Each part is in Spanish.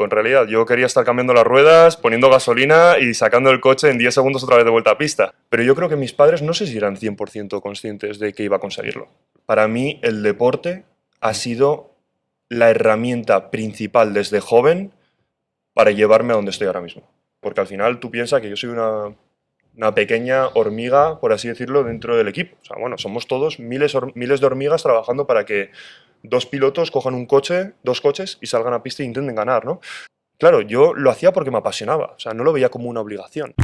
Pues en realidad yo quería estar cambiando las ruedas, poniendo gasolina y sacando el coche en 10 segundos otra vez de vuelta a pista. Pero yo creo que mis padres no sé si eran 100% conscientes de que iba a conseguirlo. Para mí el deporte ha sido la herramienta principal desde joven para llevarme a donde estoy ahora mismo. Porque al final tú piensas que yo soy una pequeña hormiga, por así decirlo, dentro del equipo. O sea, bueno, somos todos miles de hormigas trabajando para que dos pilotos cojan un coche, dos coches y salgan a pista e intenten ganar, ¿no? Claro, yo lo hacía porque me apasionaba, o sea, no lo veía como una obligación.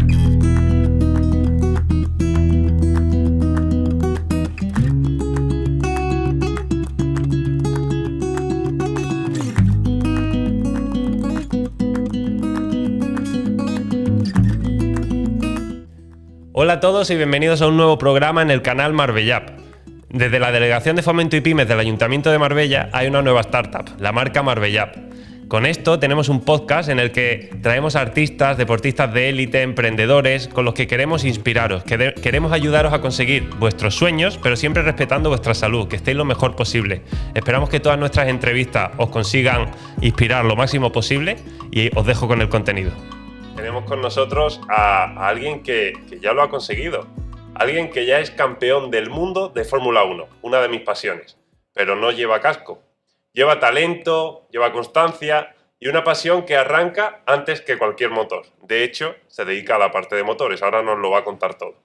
Hola a todos y bienvenidos a un nuevo programa en el canal Marbellap. Desde la Delegación de Fomento y Pymes del Ayuntamiento de Marbella hay una nueva startup, la marca Marbellap. Con esto tenemos un podcast en el que traemos artistas, deportistas de élite, emprendedores, con los que queremos inspiraros, queremos ayudaros a conseguir vuestros sueños, pero siempre respetando vuestra salud, que estéis lo mejor posible. Esperamos que todas nuestras entrevistas os consigan inspirar lo máximo posible y os dejo con el contenido. Tenemos con nosotros a alguien que ya lo ha conseguido. Alguien que ya es campeón del mundo de Fórmula 1, una de mis pasiones. Pero no lleva casco. Lleva talento, lleva constancia y una pasión que arranca antes que cualquier motor. De hecho, se dedica a la parte de motores. Ahora nos lo va a contar todo.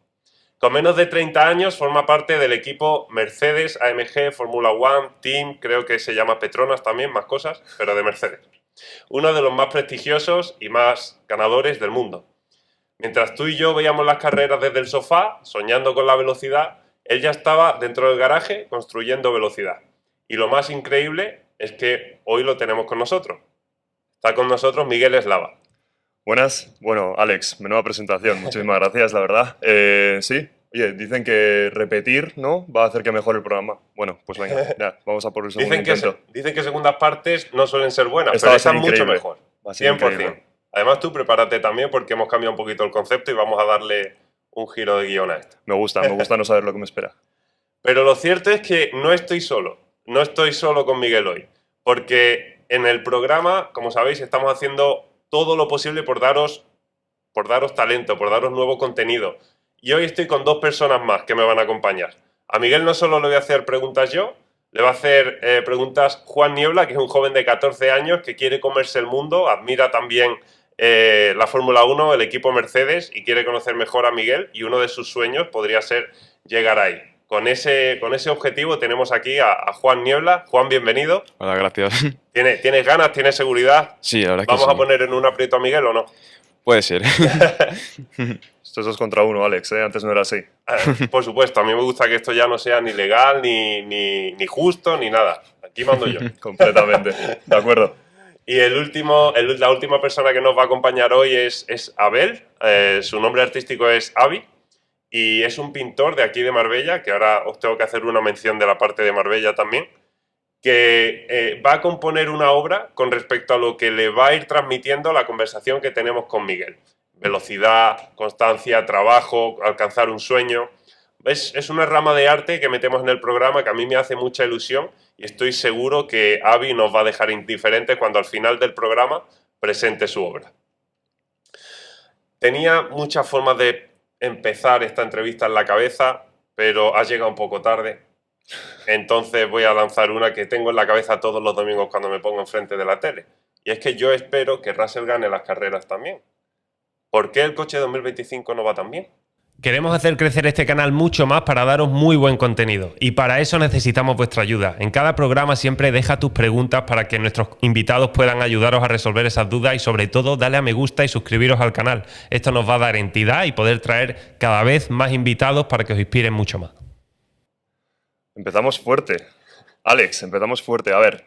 Con menos de 30 años forma parte del equipo Mercedes, AMG, Fórmula 1, Team, creo que se llama Petronas también, más cosas, pero de Mercedes. Uno de los más prestigiosos y más ganadores del mundo. Mientras tú y yo veíamos las carreras desde el sofá, soñando con la velocidad, él ya estaba dentro del garaje construyendo velocidad. Y lo más increíble es que hoy lo tenemos con nosotros. Está con nosotros Miguel Eslava. Buenas. Bueno, Alex, menuda presentación. Muchísimas gracias, la verdad. Sí, oye, dicen que repetir, ¿no?, va a hacer que mejore el programa. Bueno, pues venga, ya, vamos a por el segundo intento. Dicen que segundas partes no suelen ser buenas, Esta pero va a esta ser es mucho increíble. mejor. Va a ser 100%. increíble. Además tú prepárate también porque hemos cambiado un poquito el concepto y vamos a darle un giro de guión a esto. Me gusta no saber lo que me espera. Pero lo cierto es que no estoy solo. No estoy solo con Miguel hoy. Porque en el programa, como sabéis, estamos haciendo todo lo posible por daros talento, por daros nuevo contenido. Y hoy estoy con dos personas más que me van a acompañar. A Miguel no solo le voy a hacer preguntas yo, le va a hacer preguntas Juan Niebla, que es un joven de 14 años que quiere comerse el mundo, admira también la Fórmula 1, el equipo Mercedes, y quiere conocer mejor a Miguel, y uno de sus sueños podría ser llegar ahí. Con ese objetivo tenemos aquí a Juan Niebla. Juan, bienvenido. Hola, gracias. ¿Tienes ganas? ¿Tienes seguridad? Sí, la verdad que ¿Vamos sí. a poner en un aprieto a Miguel o no? Puede ser. Esto es 2 contra 1, Alex, ¿eh? Antes no era así. Por supuesto, a mí me gusta que esto ya no sea ni legal, ni justo, ni nada. Aquí mando yo. Completamente. De acuerdo. Y la última persona que nos va a acompañar hoy es Abel. Su nombre artístico es Avi. Y es un pintor de aquí de Marbella, que ahora os tengo que hacer una mención de la parte de Marbella también, que va a componer una obra con respecto a lo que le va a ir transmitiendo la conversación que tenemos con Miguel. Velocidad, constancia, trabajo, alcanzar un sueño. Es una rama de arte que metemos en el programa que a mí me hace mucha ilusión y estoy seguro que Avi nos va a dejar indiferentes cuando al final del programa presente su obra. Tenía muchas formas de empezar esta entrevista en la cabeza, pero ha llegado un poco tarde. Entonces voy a lanzar una que tengo en la cabeza todos los domingos cuando me pongo enfrente de la tele. Y es que yo espero que Russell gane las carreras también. ¿Por qué el coche 2025 no va tan bien? Queremos hacer crecer este canal mucho más para daros muy buen contenido. Y para eso necesitamos vuestra ayuda. En cada programa siempre deja tus preguntas para que nuestros invitados puedan ayudaros a resolver esas dudas y sobre todo dale a me gusta y suscribiros al canal. Esto nos va a dar entidad y poder traer cada vez más invitados para que os inspiren mucho más. Empezamos fuerte. Alex, empezamos fuerte. A ver,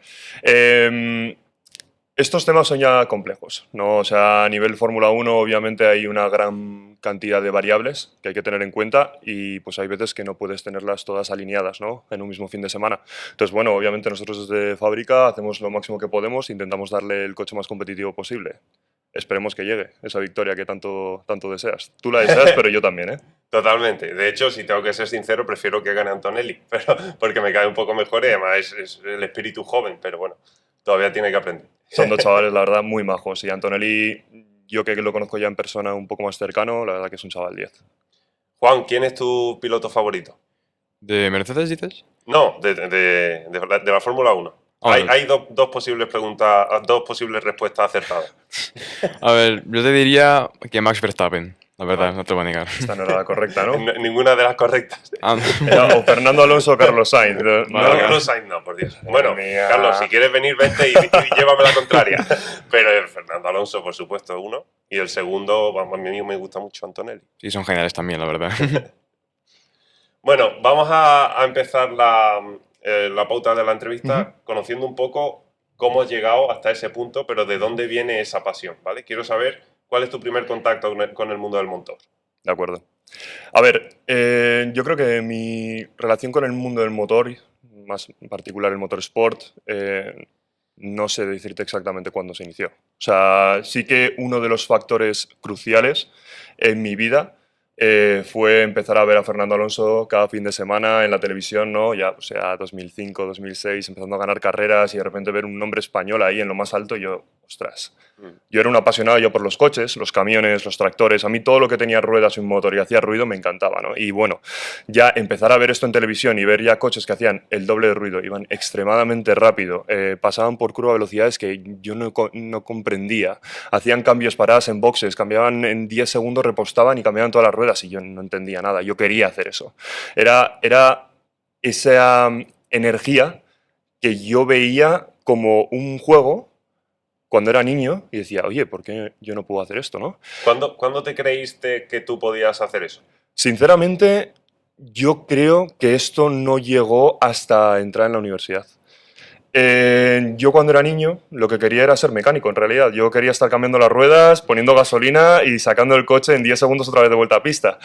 estos temas son ya complejos, ¿no? O sea, a nivel Fórmula 1 obviamente hay una gran cantidad de variables que hay que tener en cuenta y pues hay veces que no puedes tenerlas todas alineadas, ¿no?, en un mismo fin de semana. Entonces, bueno, obviamente nosotros desde fábrica hacemos lo máximo que podemos, intentamos darle el coche más competitivo posible. Esperemos que llegue esa victoria que tanto deseas. Tú la deseas, pero yo también, ¿eh? Totalmente. De hecho, si tengo que ser sincero, prefiero que gane Antonelli, pero porque me cae un poco mejor y además es el espíritu joven, pero bueno. Todavía tiene que aprender. Son dos chavales, la verdad, muy majos. Y Antonelli, yo que lo conozco ya en persona un poco más cercano, la verdad que es un chaval 10. Juan, ¿quién es tu piloto favorito? ¿De Mercedes dices? No, de la Fórmula 1. Hay dos posibles preguntas, dos posibles respuestas acertadas. A ver, yo te diría que Max Verstappen, la verdad, Vale. no te lo voy a negar. Esta no era la correcta, ¿no? Ninguna de las correctas. Ah, Era o Fernando Alonso o Carlos Sainz. Vale, No, vale. Carlos Sainz no, por Dios. Bueno, mía. Carlos, si quieres venir, vente y llévame la contraria. Pero el Fernando Alonso, por supuesto, uno. Y el segundo, vamos, a mí me gusta mucho Antonelli. sí, son geniales también, la verdad. Bueno, vamos a empezar la pauta de la entrevista conociendo un poco cómo has llegado hasta ese punto, pero de dónde viene esa pasión, ¿vale? Quiero saber cuál es tu primer contacto con el mundo del motor. De acuerdo. A ver, yo creo que mi relación con el mundo del motor, más en particular el motorsport, no sé decirte exactamente cuándo se inició. O sea, sí que uno de los factores cruciales en mi vida fue empezar a ver a Fernando Alonso cada fin de semana en la televisión, ¿no? Ya, o sea, 2005, 2006, empezando a ganar carreras y de repente ver un nombre español ahí en lo más alto, yo, ostras. Yo era un apasionado yo por los coches, los camiones, los tractores. A mí todo lo que tenía ruedas y un motor y hacía ruido me encantaba, ¿no? Y bueno, ya empezar a ver esto en televisión y ver ya coches que hacían el doble de ruido, iban extremadamente rápido, pasaban por curva a velocidades que yo no comprendía. Hacían cambios paradas en boxes, cambiaban en 10 segundos, repostaban y cambiaban todas las ruedas y yo no entendía nada. Yo quería hacer eso. Era esa energía que yo veía como un juego cuando era niño y decía, oye, ¿por qué yo no puedo hacer esto, no? ¿Cuándo te creíste que tú podías hacer eso? Sinceramente, yo creo que esto no llegó hasta entrar en la universidad. Yo cuando era niño lo que quería era ser mecánico, en realidad. Yo quería estar cambiando las ruedas, poniendo gasolina y sacando el coche en 10 segundos otra vez de vuelta a pista.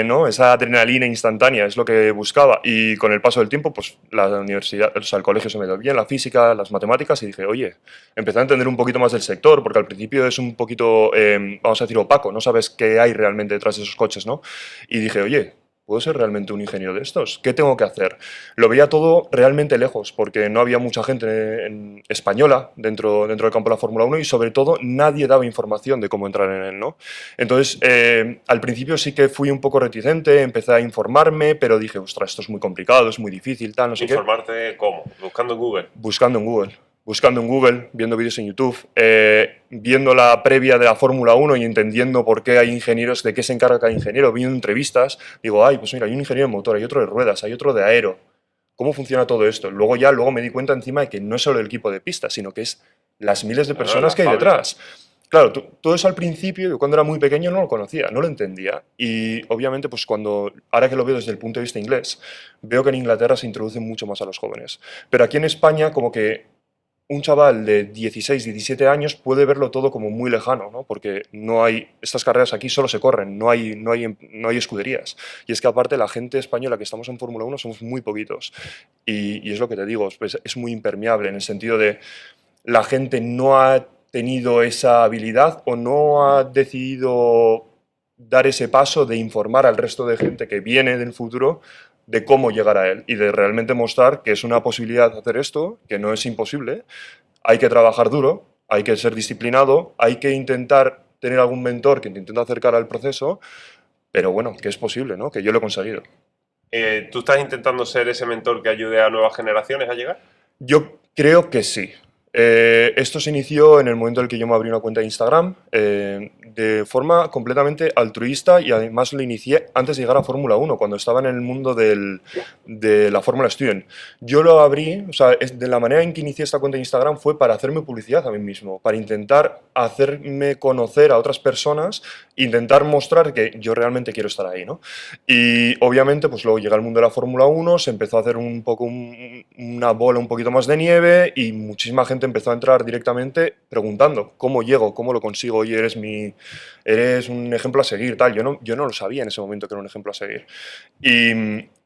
¿No? Esa adrenalina instantánea es lo que buscaba. Y con el paso del tiempo, pues la universidad, o sea, el colegio se me dio bien, la física, las matemáticas, y dije, oye, empecé a entender un poquito más del sector, porque al principio es un poquito, vamos a decir, opaco, no sabes qué hay realmente detrás de esos coches, ¿no? Y dije, oye, ¿puedo ser realmente un ingeniero de estos? ¿Qué tengo que hacer? Lo veía todo realmente lejos, porque no había mucha gente española dentro del campo de la Fórmula 1 y sobre todo nadie daba información de cómo entrar en él, ¿no? Entonces, al principio sí que fui un poco reticente, empecé a informarme, pero dije, ostras, esto es muy complicado, es muy difícil, tal, no sé qué. ¿Informarte cómo? ¿Buscando en Google? Buscando en Google, viendo vídeos en YouTube, viendo la previa de la Fórmula 1 y entendiendo por qué hay ingenieros, de qué se encarga cada ingeniero, viendo entrevistas, digo, ay, pues mira, hay un ingeniero de motor, hay otro de ruedas, hay otro de aero. ¿Cómo funciona todo esto? Luego me di cuenta encima de que no es solo el equipo de pista, sino que es las miles de personas que hay detrás. Claro, todo eso al principio, yo cuando era muy pequeño no lo conocía, no lo entendía. Y obviamente, pues ahora que lo veo desde el punto de vista inglés, veo que en Inglaterra se introducen mucho más a los jóvenes. Pero aquí en España, como que un chaval de 16, 17 años puede verlo todo como muy lejano, ¿no? Porque estas carreras aquí solo se corren, no hay escuderías. Y es que aparte la gente española que estamos en Fórmula 1 somos muy poquitos. Y es lo que te digo, pues, es muy impermeable en el sentido de la gente no ha tenido esa habilidad o no ha decidido dar ese paso de informar al resto de gente que viene del futuro de cómo llegar a él y de realmente mostrar que es una posibilidad hacer esto, que no es imposible, hay que trabajar duro, hay que ser disciplinado, hay que intentar tener algún mentor que te intente acercar al proceso, pero bueno, que es posible, ¿no? Que yo lo he conseguido. ¿Tú estás intentando ser ese mentor que ayude a nuevas generaciones a llegar? Yo creo que sí. Esto se inició en el momento en el que yo me abrí una cuenta de Instagram de forma completamente altruista y además lo inicié antes de llegar a Fórmula 1, cuando estaba en el mundo de la Fórmula Student. Yo lo abrí, o sea, de la manera en que inicié esta cuenta de Instagram fue para hacerme publicidad a mí mismo, para intentar hacerme conocer a otras personas, intentar mostrar que yo realmente quiero estar ahí, ¿no? Y obviamente, pues luego llega el mundo de la Fórmula 1, se empezó a hacer un poco una bola un poquito más de nieve y muchísima gente empezó a entrar directamente preguntando cómo llego, cómo lo consigo, oye, eres un ejemplo a seguir, tal. Yo no lo sabía en ese momento que era un ejemplo a seguir. Y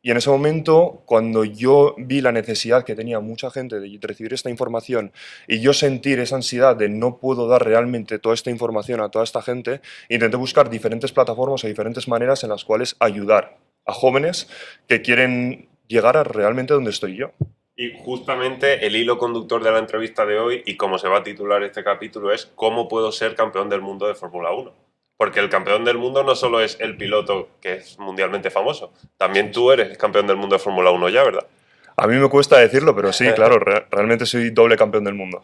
en ese momento, cuando yo vi la necesidad que tenía mucha gente de recibir esta información y yo sentir esa ansiedad de no puedo dar realmente toda esta información a toda esta gente, intenté buscar diferentes plataformas o diferentes maneras en las cuales ayudar a jóvenes que quieren llegar a realmente donde estoy yo. Y justamente el hilo conductor de la entrevista de hoy y cómo se va a titular este capítulo es ¿cómo puedo ser campeón del mundo de Fórmula 1? Porque el campeón del mundo no solo es el piloto que es mundialmente famoso, también tú eres campeón del mundo de Fórmula 1 ya, ¿verdad? A mí me cuesta decirlo, pero sí, claro, realmente soy doble campeón del mundo.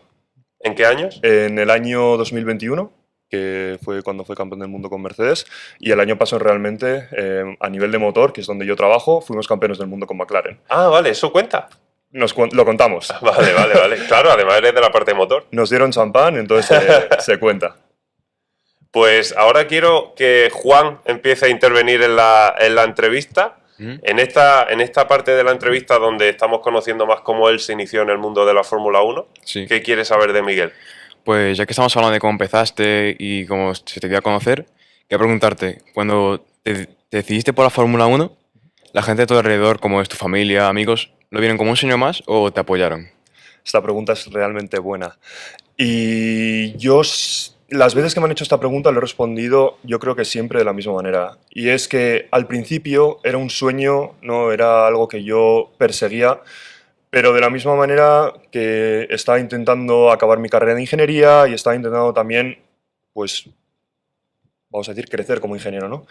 ¿En qué años? En el año 2021, que fue cuando fue campeón del mundo con Mercedes, y el año pasado realmente, a nivel de motor, que es donde yo trabajo, fuimos campeones del mundo con McLaren. Ah, vale, eso cuenta. Lo contamos. Vale. Claro, además eres de la parte de motor. Nos dieron champán, entonces se cuenta. Pues ahora quiero que Juan empiece a intervenir en la entrevista. En esta parte de la entrevista donde estamos conociendo más cómo él se inició en el mundo de la Fórmula 1, Sí. ¿qué quieres saber de Miguel? Pues ya que estamos hablando de cómo empezaste y cómo se te dio a conocer, quería preguntarte, cuando te decidiste por la Fórmula 1, ¿la gente de tu alrededor, como es tu familia, amigos, lo vieron como un sueño más o te apoyaron? Esta pregunta es realmente buena. Y yo, las veces que me han hecho esta pregunta, lo he respondido yo creo que siempre de la misma manera. Y es que al principio era un sueño, no era algo que yo perseguía, pero de la misma manera que estaba intentando acabar mi carrera de ingeniería y estaba intentando también, pues, vamos a decir, crecer como ingeniero, ¿no?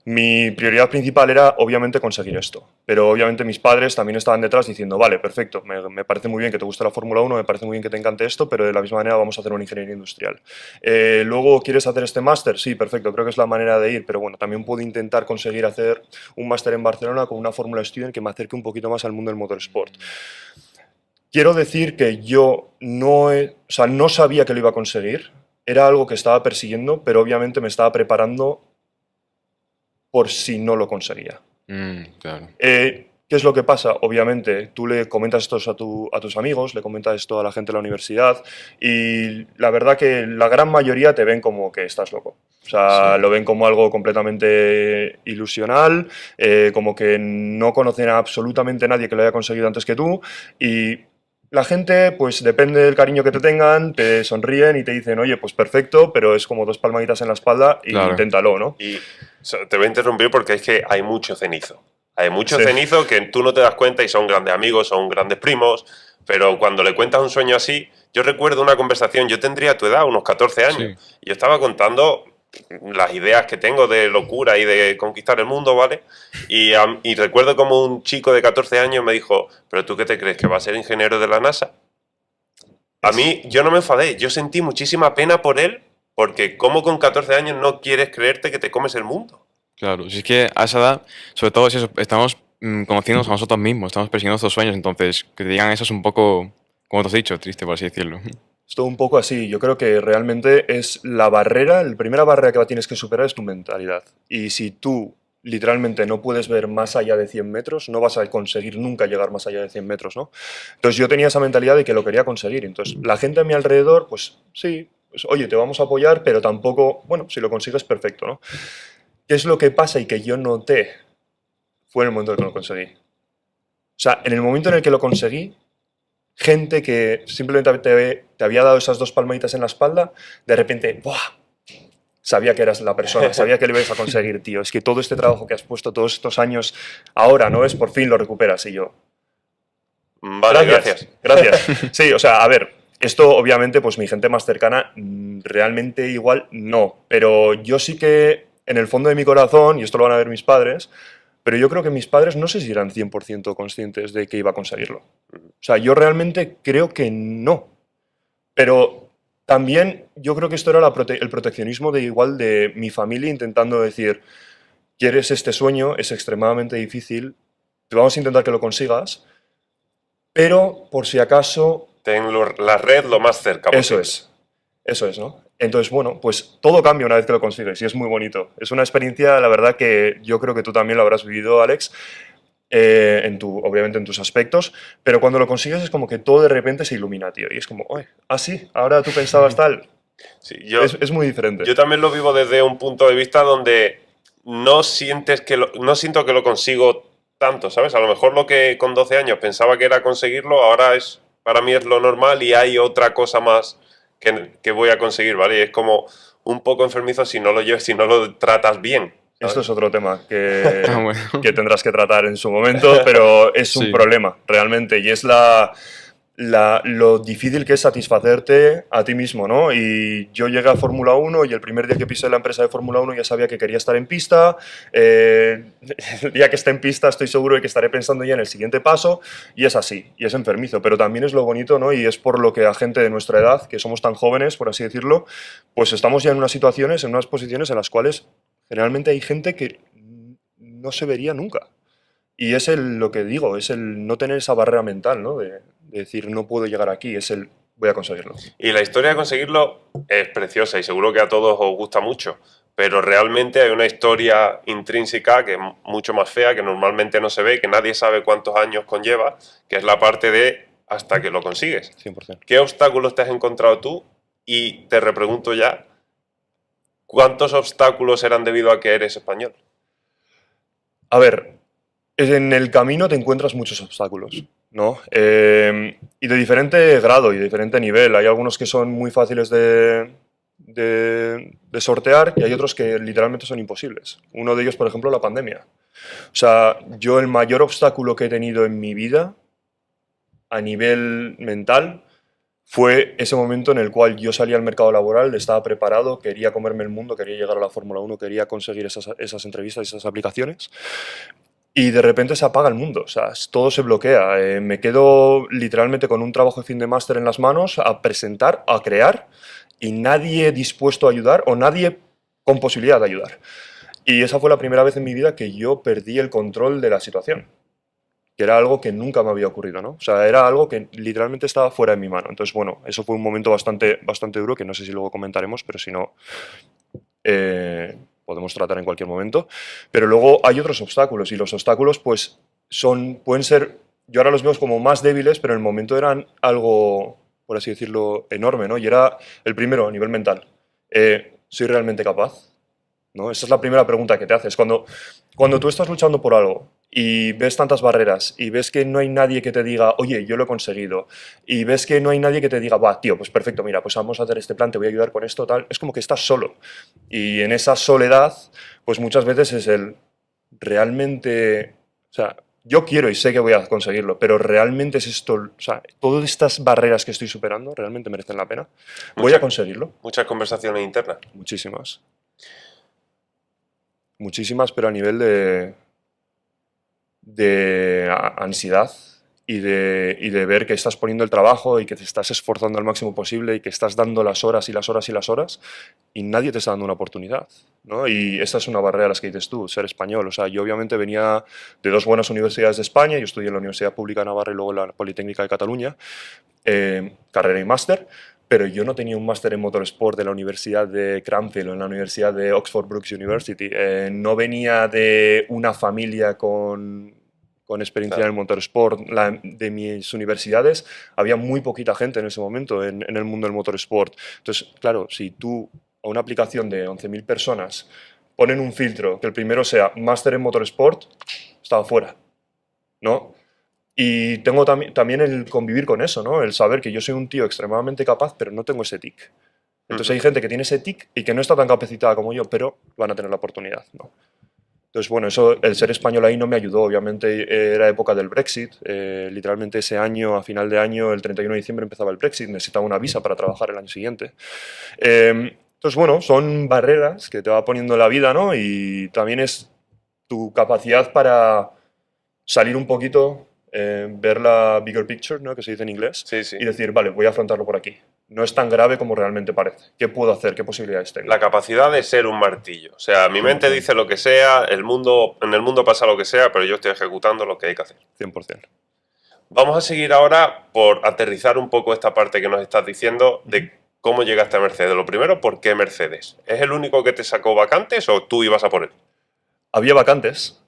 Mi prioridad principal era, obviamente, conseguir esto. Pero, obviamente, mis padres también estaban detrás diciendo, vale, perfecto, me parece muy bien que te guste la Fórmula 1, me parece muy bien que te encante esto, pero de la misma manera vamos a hacer una ingeniería industrial. Luego, ¿quieres hacer este máster? Sí, perfecto, creo que es la manera de ir, pero bueno, también puedo intentar conseguir hacer un máster en Barcelona con una Fórmula Student que me acerque un poquito más al mundo del motorsport. Quiero decir que yo no sabía que lo iba a conseguir. Era algo que estaba persiguiendo, pero obviamente me estaba preparando por si no lo conseguía. Claro. ¿Qué es lo que pasa? Obviamente, tú le comentas esto a tus amigos, le comentas esto a la gente de la universidad y la verdad que la gran mayoría te ven como que estás loco. O sea, Sí. lo ven como algo completamente ilusional, como que no conocen a absolutamente nadie que lo haya conseguido antes que tú y la gente, pues depende del cariño que te tengan, te sonríen y te dicen, oye, pues perfecto, pero es como dos palmaditas en la espalda y Claro. inténtalo, ¿no? Y te voy a interrumpir porque es que hay mucho cenizo. Hay mucho Sí. cenizo que tú no te das cuenta y son grandes amigos, son grandes primos, pero cuando le cuentas un sueño así, yo recuerdo una conversación, yo tendría tu edad, unos 14 años, Sí. y yo estaba contando las ideas que tengo de locura y de conquistar el mundo, ¿vale? Y recuerdo como un chico de 14 años me dijo, ¿pero tú qué te crees, que va a ser ingeniero de la NASA? A mí, yo no me enfadé, yo sentí muchísima pena por él, porque como con 14 años no quieres creerte que te comes el mundo. Claro, si es que a esa edad, sobre todo si estamos conociéndonos a nosotros mismos, estamos persiguiendo nuestros sueños, entonces que te digan eso es un poco, como te has dicho, triste, por así decirlo. Es todo un poco así. Yo creo que realmente es la primera barrera que tienes que superar es tu mentalidad. Y si tú literalmente no puedes ver más allá de 100 metros, no vas a conseguir nunca llegar más allá de 100 metros, ¿no? Entonces yo tenía esa mentalidad de que lo quería conseguir. Entonces la gente a mi alrededor, pues sí, pues, oye, te vamos a apoyar, pero tampoco, bueno, si lo consigues, perfecto, ¿no? ¿Qué es lo que pasa y que yo noté? Fue en el momento en el que lo conseguí. O sea, en el momento en el que lo conseguí, gente que simplemente te había dado esas dos palmaditas en la espalda, de repente, ¡buah! Sabía que eras la persona, sabía que lo ibas a conseguir, tío. Es que todo este trabajo que has puesto todos estos años, ahora, ¿no? Es por fin lo recuperas. Y yo, Vale, gracias. gracias. Sí, o sea, a ver, esto obviamente, pues mi gente más cercana, realmente igual no. Pero yo sí que, en el fondo de mi corazón, y esto lo van a ver mis padres, pero yo creo que mis padres no sé si eran 100% conscientes de que iba a conseguirlo. O sea, yo realmente creo que no. Pero también yo creo que esto era el proteccionismo de mi familia intentando decir, quieres este sueño, es extremadamente difícil, te vamos a intentar que lo consigas, pero por si acaso... Ten la red lo más cerca posible. Eso es, ¿no? Entonces, bueno, pues todo cambia una vez que lo consigues y es muy bonito. Es una experiencia, la verdad, que yo creo que tú también lo habrás vivido, Alex, obviamente en tus aspectos, pero cuando lo consigues es como que todo de repente se ilumina, tío. Y es como, oye, sí, ahora tú pensabas tal. Sí, Es muy diferente. Yo también lo vivo desde un punto de vista donde no siento que lo consigo tanto, ¿sabes? A lo mejor lo que con 12 años pensaba que era conseguirlo, ahora para mí es lo normal y hay otra cosa más que voy a conseguir, ¿vale? Y es como un poco enfermizo si no lo tratas bien. Esto es otro tema que, Ah, bueno. que tendrás que tratar en su momento, pero es un Sí. problema realmente y es lo difícil que es satisfacerte a ti mismo, ¿no? Y yo llegué a Fórmula 1 y el primer día que pisé la empresa de Fórmula 1 ya sabía que quería estar en pista. El día que esté en pista estoy seguro de que estaré pensando ya en el siguiente paso y es así, y es enfermizo, pero también es lo bonito, ¿no? Y es por lo que a gente de nuestra edad, que somos tan jóvenes, por así decirlo, pues estamos ya en unas situaciones, en unas posiciones en las cuales generalmente hay gente que no se vería nunca. Y es lo que digo, es el no tener esa barrera mental, ¿no? De decir, no puedo llegar aquí, es el voy a conseguirlo. Y la historia de conseguirlo es preciosa y seguro que a todos os gusta mucho, pero realmente hay una historia intrínseca que es mucho más fea, que normalmente no se ve, que nadie sabe cuántos años conlleva, que es la parte de hasta que lo consigues. 100%. ¿Qué obstáculos te has encontrado tú? Y te repregunto ya, ¿cuántos obstáculos eran debido a que eres español? A ver, en el camino te encuentras muchos obstáculos, ¿no? Y de diferente grado y de diferente nivel. Hay algunos que son muy fáciles de sortear y hay otros que literalmente son imposibles. Uno de ellos, por ejemplo, la pandemia. O sea, yo el mayor obstáculo que he tenido en mi vida a nivel mental fue ese momento en el cual yo salí al mercado laboral, estaba preparado, quería comerme el mundo, quería llegar a la Fórmula 1, quería conseguir esas entrevistas, esas aplicaciones, y de repente se apaga el mundo, o sea, todo se bloquea. Me quedo literalmente con un trabajo de fin de máster en las manos a presentar, a crear, y nadie dispuesto a ayudar o nadie con posibilidad de ayudar. Y esa fue la primera vez en mi vida que yo perdí el control de la situación, que era algo que nunca me había ocurrido, ¿no? O sea, era algo que literalmente estaba fuera de mi mano. Entonces, bueno, eso fue un momento bastante duro, que no sé si luego comentaremos, pero si no, podemos tratar en cualquier momento. Pero luego hay otros obstáculos, y los obstáculos, pues, pueden ser, yo ahora los veo como más débiles, pero en el momento eran algo, por así decirlo, enorme, ¿no? Y era el primero, a nivel mental. ¿Soy realmente capaz? ¿No? Esa es la primera pregunta que te haces. Cuando tú estás luchando por algo y ves tantas barreras y ves que no hay nadie que te diga, oye, yo lo he conseguido, y ves que no hay nadie que te diga, va, tío, pues perfecto, mira, pues vamos a hacer este plan, te voy a ayudar con esto, tal, es como que estás solo. Y en esa soledad, pues muchas veces es el realmente, o sea, yo quiero y sé que voy a conseguirlo, pero realmente es esto, o sea, todas estas barreras que estoy superando realmente merecen la pena. Voy a conseguirlo. Muchas conversaciones internas. Muchísimas. Muchísimas, pero a nivel de ansiedad y de ver que estás poniendo el trabajo y que te estás esforzando al máximo posible y que estás dando las horas y las horas y las horas y nadie te está dando una oportunidad, ¿no? Y esta es una barrera a las que dices tú, ser español. O sea, yo obviamente venía de dos buenas universidades de España, yo estudié en la Universidad Pública de Navarra y luego en la Politécnica de Cataluña, carrera y máster, pero yo no tenía un máster en motorsport de la Universidad de Cranfield o en la Universidad de Oxford Brookes University. No venía de una familia con experiencia en el motorsport. De mis universidades había muy poquita gente en ese momento en el mundo del motorsport. Entonces, claro, si tú a una aplicación de 11.000 personas ponen un filtro que el primero sea máster en motorsport, estaba fuera, ¿no? Y tengo también el convivir con eso, ¿no? El saber que yo soy un tío extremadamente capaz, pero no tengo ese tic. Entonces hay gente que tiene ese tic y que no está tan capacitada como yo, pero van a tener la oportunidad, ¿no? Entonces, bueno, eso, el ser español ahí no me ayudó. Obviamente era época del Brexit. Literalmente ese año, a final de año, el 31 de diciembre empezaba el Brexit. Necesitaba una visa para trabajar el año siguiente. Entonces, bueno, son barreras que te va poniendo la vida, ¿no? Y también es tu capacidad para salir un poquito, ver la bigger picture, ¿no? Que se dice en inglés, Sí, sí. y decir, vale, voy a afrontarlo por aquí. No es tan grave como realmente parece. ¿Qué puedo hacer? ¿Qué posibilidades tengo? La capacidad de ser un martillo. O sea, mi mente dice lo que sea, en el mundo pasa lo que sea, pero yo estoy ejecutando lo que hay que hacer. 100%. Vamos a seguir ahora por aterrizar un poco esta parte que nos estás diciendo de cómo llegaste a Mercedes. Lo primero, ¿por qué Mercedes? ¿Es el único que te sacó vacantes o tú ibas a por él? Había vacantes.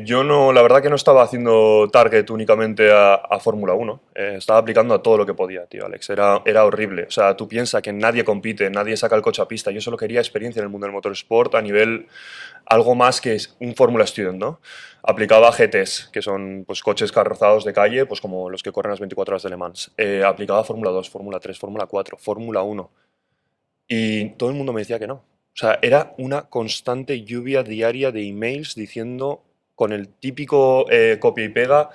Yo no, la verdad que no estaba haciendo target únicamente a Fórmula 1. Estaba aplicando a todo lo que podía, tío, Alex. Era horrible. O sea, tú piensas que nadie compite, nadie saca el coche a pista. Yo solo quería experiencia en el mundo del motorsport a nivel algo más que un Fórmula Student, ¿no? Aplicaba a GTs, que son pues, coches carrozados de calle, pues como los que corren las 24 horas de Le Mans. Aplicaba a Fórmula 2, Fórmula 3, Fórmula 4, Fórmula 1. Y todo el mundo me decía que no. O sea, era una constante lluvia diaria de emails diciendo con el típico copia y pega,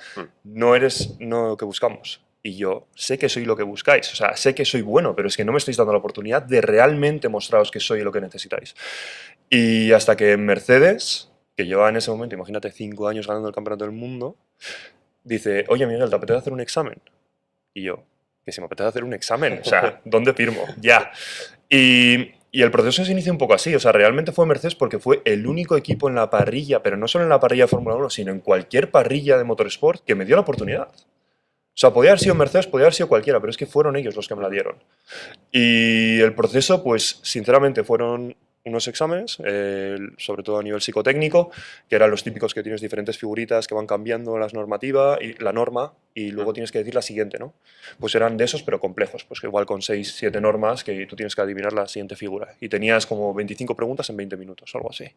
no eres lo que buscamos. Y yo sé que soy lo que buscáis, o sea, sé que soy bueno, pero es que no me estáis dando la oportunidad de realmente mostraros que soy lo que necesitáis. Y hasta que Mercedes, que llevaba en ese momento, imagínate, 5 años ganando el campeonato del mundo, dice, oye Miguel, ¿te apetece hacer un examen? Y yo, que si me apetece hacer un examen, o sea, ¿dónde firmo? Ya. Y el proceso se inició un poco así, o sea, realmente fue Mercedes porque fue el único equipo en la parrilla, pero no solo en la parrilla de Fórmula 1, sino en cualquier parrilla de motorsport que me dio la oportunidad. O sea, podía haber sido Mercedes, podía haber sido cualquiera, pero es que fueron ellos los que me la dieron. Y el proceso, pues, sinceramente, fueron unos exámenes, sobre todo a nivel psicotécnico, que eran los típicos que tienes diferentes figuritas que van cambiando las normativas y la norma, y luego tienes que decir la siguiente, ¿no? Pues eran de esos, pero complejos, pues que igual con 6, 7 normas que tú tienes que adivinar la siguiente figura. Y tenías como 25 preguntas en 20 minutos, algo así.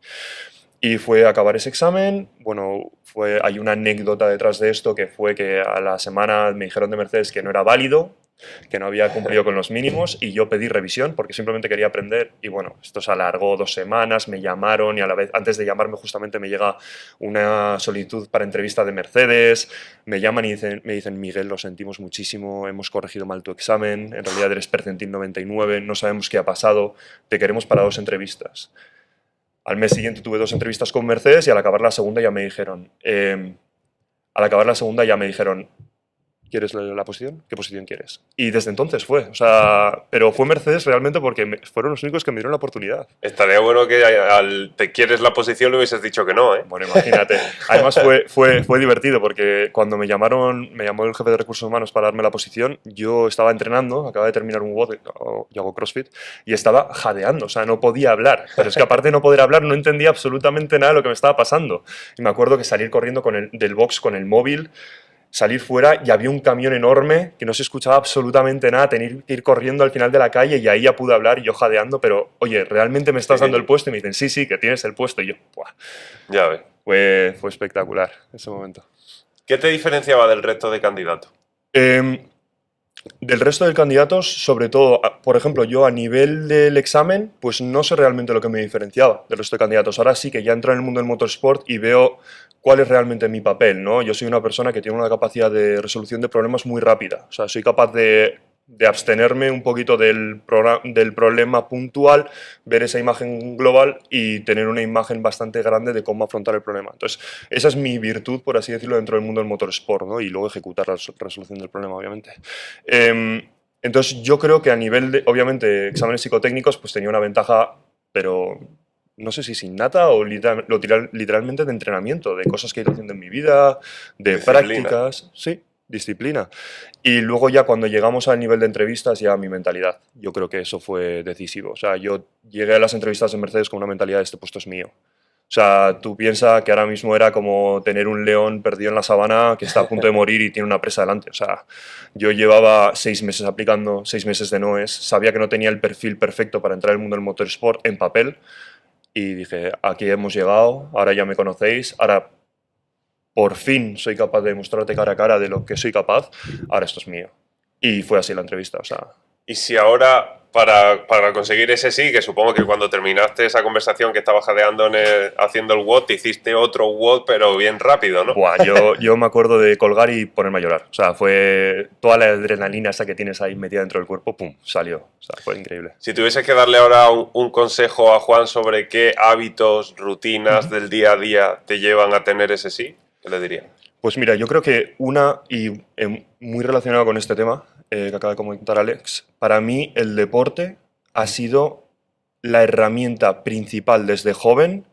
Y fue acabar ese examen, bueno, hay una anécdota detrás de esto que fue que a la semana me dijeron de Mercedes que no era válido, que no había cumplido con los mínimos y yo pedí revisión porque simplemente quería aprender y bueno, esto se alargó 2 semanas, me llamaron y a la vez, antes de llamarme justamente me llega una solicitud para entrevista de Mercedes, me llaman y me dicen Miguel, lo sentimos muchísimo, hemos corregido mal tu examen, en realidad eres percentil 99, no sabemos qué ha pasado, te queremos para 2 entrevistas. Al mes siguiente tuve 2 entrevistas con Mercedes y al acabar la segunda ya me dijeron, ¿quieres la posición? ¿Qué posición quieres? Y desde entonces fue, o sea, pero fue Mercedes realmente porque fueron los únicos que me dieron la oportunidad. Estaría bueno que al te quieres la posición le hubieses dicho que no, ¿eh? Bueno, imagínate. Además fue divertido porque cuando me llamó el jefe de recursos humanos para darme la posición, yo estaba entrenando, acababa de terminar un WOD, yo hago CrossFit, y estaba jadeando, o sea, no podía hablar. Pero es que aparte de no poder hablar, no entendía absolutamente nada de lo que me estaba pasando. Y me acuerdo que salir corriendo del box con el móvil, salir fuera y había un camión enorme que no se escuchaba absolutamente nada, tener que ir corriendo al final de la calle y ahí ya pude hablar y yo jadeando, pero oye, ¿realmente me estás dando el puesto? Y me dicen, sí, sí, que tienes el puesto. Y yo, ¡buah! Ya ves. Fue espectacular ese momento. ¿Qué te diferenciaba del resto de candidatos? Del resto de candidatos, sobre todo, por ejemplo, yo a nivel del examen, pues no sé realmente lo que me diferenciaba del resto de candidatos. Ahora sí que ya entro en el mundo del motorsport y veo cuál es realmente mi papel, ¿no? Yo soy una persona que tiene una capacidad de resolución de problemas muy rápida. O sea, soy capaz de abstenerme un poquito del problema puntual, ver esa imagen global y tener una imagen bastante grande de cómo afrontar el problema. Entonces, esa es mi virtud, por así decirlo, dentro del mundo del motorsport, ¿no? Y luego ejecutar la resolución del problema, obviamente. Entonces, yo creo que a nivel de, obviamente, exámenes psicotécnicos, pues tenía una ventaja, pero no sé si es innata o literalmente de entrenamiento, de cosas que he ido haciendo en mi vida, de Disciplina. prácticas, sí, disciplina. Y luego ya cuando llegamos al nivel de entrevistas, ya mi mentalidad. Yo creo que eso fue decisivo. O sea, yo llegué a las entrevistas de Mercedes con una mentalidad de este puesto es mío. O sea, tú piensas que ahora mismo era como tener un león perdido en la sabana que está a punto de morir y tiene una presa delante. O sea, yo llevaba 6 meses aplicando, 6 meses de NOES, sabía que no tenía el perfil perfecto para entrar en el mundo del motorsport en papel y dije, aquí hemos llegado, ahora ya me conocéis, ahora por fin soy capaz de mostrarte cara a cara de lo que soy capaz, ahora esto es mío. Y fue así la entrevista, o sea... Y si ahora, para conseguir ese sí, que supongo que cuando terminaste esa conversación que estabas jadeando haciendo el WOD, te hiciste otro WOD, pero bien rápido, ¿no? Buah, yo me acuerdo de colgar y ponerme a llorar. O sea, fue toda la adrenalina esa que tienes ahí metida dentro del cuerpo, ¡pum!, salió. O sea, fue increíble. Si tuvieses que darle ahora un consejo a Juan sobre qué hábitos, rutinas del día a día te llevan a tener ese sí, ¿qué le diría? Pues mira, yo creo que muy relacionado con este tema que acaba de comentar Alex, para mí el deporte ha sido la herramienta principal desde joven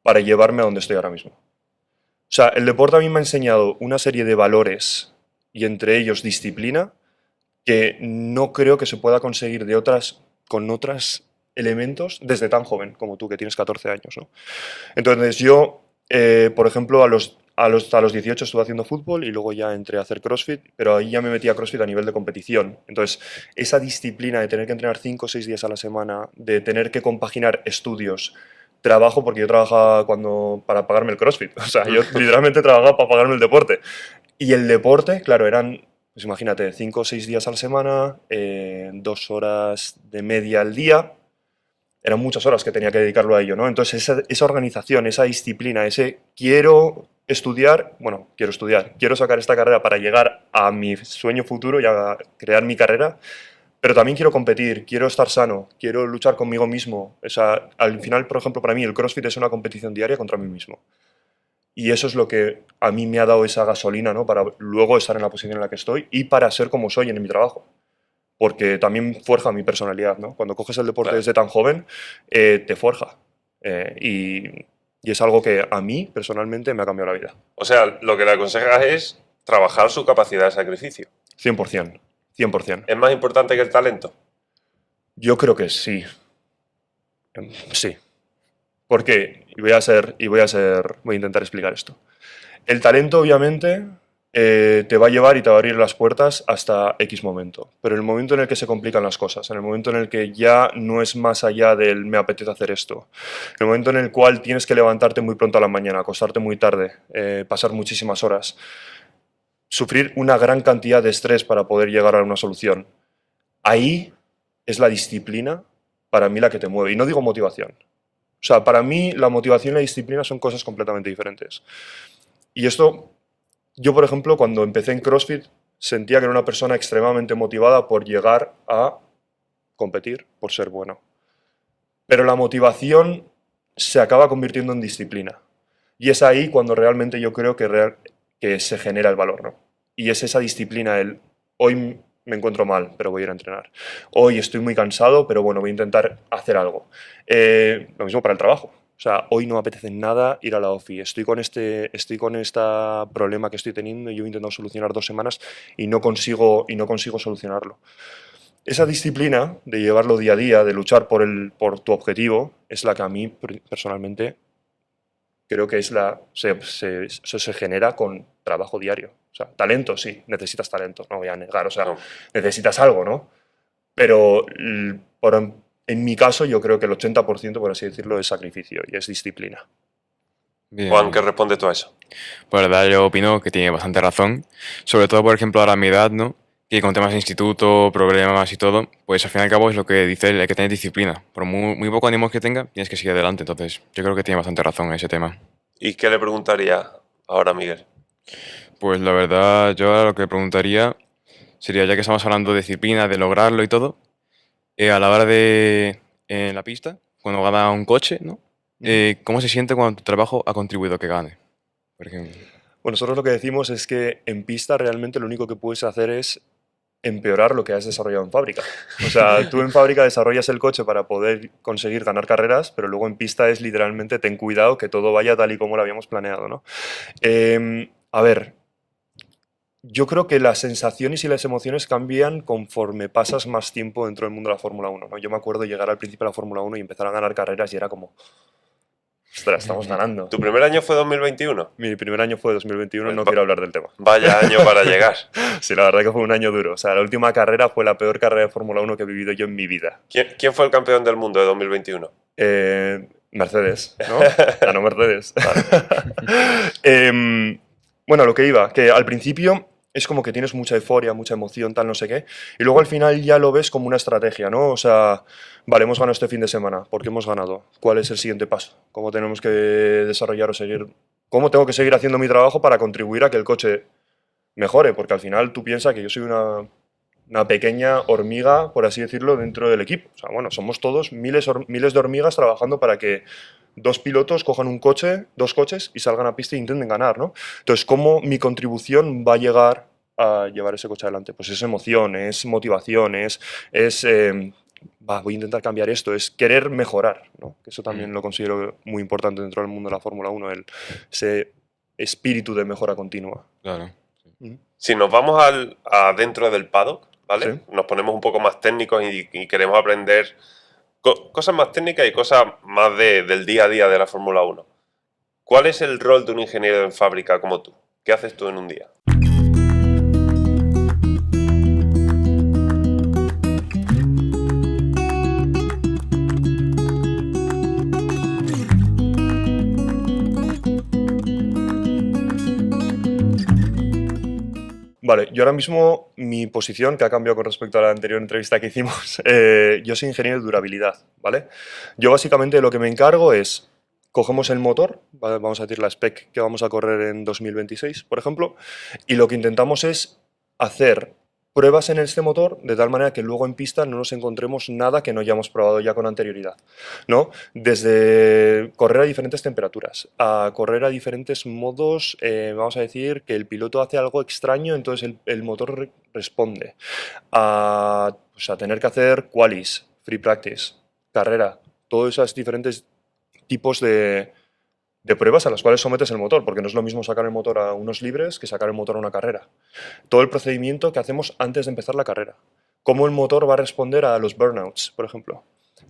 para llevarme a donde estoy ahora mismo. O sea, el deporte a mí me ha enseñado una serie de valores y entre ellos disciplina que no creo que se pueda conseguir con otros elementos desde tan joven como tú, que tienes 14 años, ¿no? Entonces yo, por ejemplo, a los 18 estuve haciendo fútbol y luego ya entré a hacer CrossFit, pero ahí ya me metí a CrossFit a nivel de competición. Entonces, esa disciplina de tener que entrenar 5 o 6 días a la semana, de tener que compaginar estudios, trabajo, porque yo trabajaba para pagarme el CrossFit. O sea, yo literalmente trabajaba para pagarme el deporte. Y el deporte, claro, eran, pues imagínate, 5 o 6 días a la semana, 2 horas de media al día. eran muchas horas que tenía que dedicarlo a ello, ¿no? Entonces esa organización, esa disciplina, ese quiero estudiar, quiero sacar esta carrera para llegar a mi sueño futuro y a crear mi carrera, pero también quiero competir, quiero estar sano, quiero luchar conmigo mismo. O sea, al final, por ejemplo, para mí el CrossFit es una competición diaria contra mí mismo. Y eso es lo que a mí me ha dado esa gasolina, ¿no? Para luego estar en la posición en la que estoy y para ser como soy en mi trabajo. Porque también forja mi personalidad, ¿no? Cuando coges el deporte desde tan joven, te forja. Y es algo que a mí, personalmente, me ha cambiado la vida. O sea, lo que le aconsejas es trabajar su capacidad de sacrificio. 100%. 100%. ¿Es más importante que el talento? Yo creo que sí. Sí. ¿Por qué? Voy a intentar explicar esto. El talento, obviamente, te va a llevar y te va a abrir las puertas hasta X momento. Pero en el momento en el que se complican las cosas, en el momento en el que ya no es más allá del me apetece hacer esto, en el momento en el cual tienes que levantarte muy pronto a la mañana, acostarte muy tarde, pasar muchísimas horas, sufrir una gran cantidad de estrés para poder llegar a una solución, ahí es la disciplina para mí la que te mueve. Y no digo motivación. O sea, para mí la motivación y la disciplina son cosas completamente diferentes. Y esto, yo por ejemplo, cuando empecé en CrossFit, sentía que era una persona extremadamente motivada por llegar a competir, por ser bueno. Pero la motivación se acaba convirtiendo en disciplina. Y es ahí cuando realmente yo creo que se genera el valor, ¿no? Y es esa disciplina, hoy me encuentro mal, pero voy a ir a entrenar. Hoy estoy muy cansado, pero bueno, voy a intentar hacer algo. Lo mismo para el trabajo. O sea, hoy no me apetece nada ir a la OFI. Estoy con este problema que estoy teniendo y yo he intentado solucionar 2 semanas y no consigo solucionarlo. Esa disciplina de llevarlo día a día, de luchar por tu objetivo, es la que a mí personalmente creo que eso se genera con trabajo diario. O sea, talento, sí, necesitas talento, no voy a negar, o sea, No. necesitas algo, ¿no? Pero en mi caso yo creo que el 80%, por así decirlo, es sacrificio y es disciplina. Bien. Juan, ¿qué respondes tú a eso? Pues la verdad yo opino que tiene bastante razón. Sobre todo, por ejemplo, ahora a mi edad, ¿no? Que con temas de instituto, problemas y todo, pues al fin y al cabo es lo que dice él, hay que tener disciplina. Por muy poco ánimo que tenga, tienes que seguir adelante. Entonces, yo creo que tiene bastante razón en ese tema. ¿Y qué le preguntaría ahora a Miguel? Pues la verdad, yo ahora lo que preguntaría sería, ya que estamos hablando de disciplina, de lograrlo y todo, a la hora de en la pista, cuando gana un coche, ¿no? ¿Cómo se siente cuando tu trabajo ha contribuido a que gane? Por ejemplo. Bueno, nosotros lo que decimos es que en pista realmente lo único que puedes hacer es empeorar lo que has desarrollado en fábrica. O sea, tú en fábrica desarrollas el coche para poder conseguir ganar carreras, pero luego en pista es literalmente ten cuidado que todo vaya tal y como lo habíamos planeado, ¿no? A ver, yo creo que las sensaciones y las emociones cambian conforme pasas más tiempo dentro del mundo de la Fórmula 1, ¿no? Yo me acuerdo llegar al principio de la Fórmula 1 y empezar a ganar carreras y era como, ostras, estamos ganando. ¿Tu primer año fue 2021? Mi primer año fue 2021, Pues no quiero hablar del tema. Vaya año para llegar. Sí, la verdad que fue un año duro. O sea, la última carrera fue la peor carrera de Fórmula 1 que he vivido yo en mi vida. ¿Quién fue el campeón del mundo de 2021? Mercedes, ¿no? Ganó Mercedes. Bueno, lo que iba, que al principio es como que tienes mucha euforia, mucha emoción, tal, no sé qué, y luego al final ya lo ves como una estrategia, ¿no? O sea, vale, hemos ganado este fin de semana, ¿por qué hemos ganado? ¿Cuál es el siguiente paso? ¿Cómo tenemos que desarrollar o seguir? ¿Cómo tengo que seguir haciendo mi trabajo para contribuir a que el coche mejore? Porque al final tú piensas que yo soy una pequeña hormiga, por así decirlo, dentro del equipo. O sea, bueno, somos todos miles de hormigas trabajando para que 2 pilotos cojan un coche, 2 coches y salgan a pista e intenten ganar, ¿no? Entonces, ¿cómo mi contribución va a llegar a llevar ese coche adelante? Pues es emoción, es motivación, voy a intentar cambiar esto, es querer mejorar, ¿no? Que eso también lo considero muy importante dentro del mundo de la Fórmula 1, ese espíritu de mejora continua. Claro. Si nos vamos dentro del paddock, ¿vale? Sí. Nos ponemos un poco más técnicos y queremos aprender cosas más técnicas y cosas más del día a día de la Fórmula 1. ¿Cuál es el rol de un ingeniero en fábrica como tú? ¿Qué haces tú en un día? Vale, yo ahora mismo mi posición, que ha cambiado con respecto a la anterior entrevista que hicimos, yo soy ingeniero de durabilidad, ¿vale? Yo básicamente lo que me encargo es, cogemos el motor, ¿vale? Vamos a decir la spec que vamos a correr en 2026, por ejemplo, y lo que intentamos es hacer pruebas en este motor de tal manera que luego en pista no nos encontremos nada que no hayamos probado ya con anterioridad, ¿no? Desde correr a diferentes temperaturas, a correr a diferentes modos, vamos a decir que el piloto hace algo extraño, entonces el motor responde, pues a tener que hacer qualis, free practice, carrera, todos esos diferentes tipos de pruebas a las cuales sometes el motor, porque no es lo mismo sacar el motor a unos libres que sacar el motor a una carrera. Todo el procedimiento que hacemos antes de empezar la carrera. Cómo el motor va a responder a los burnouts, por ejemplo.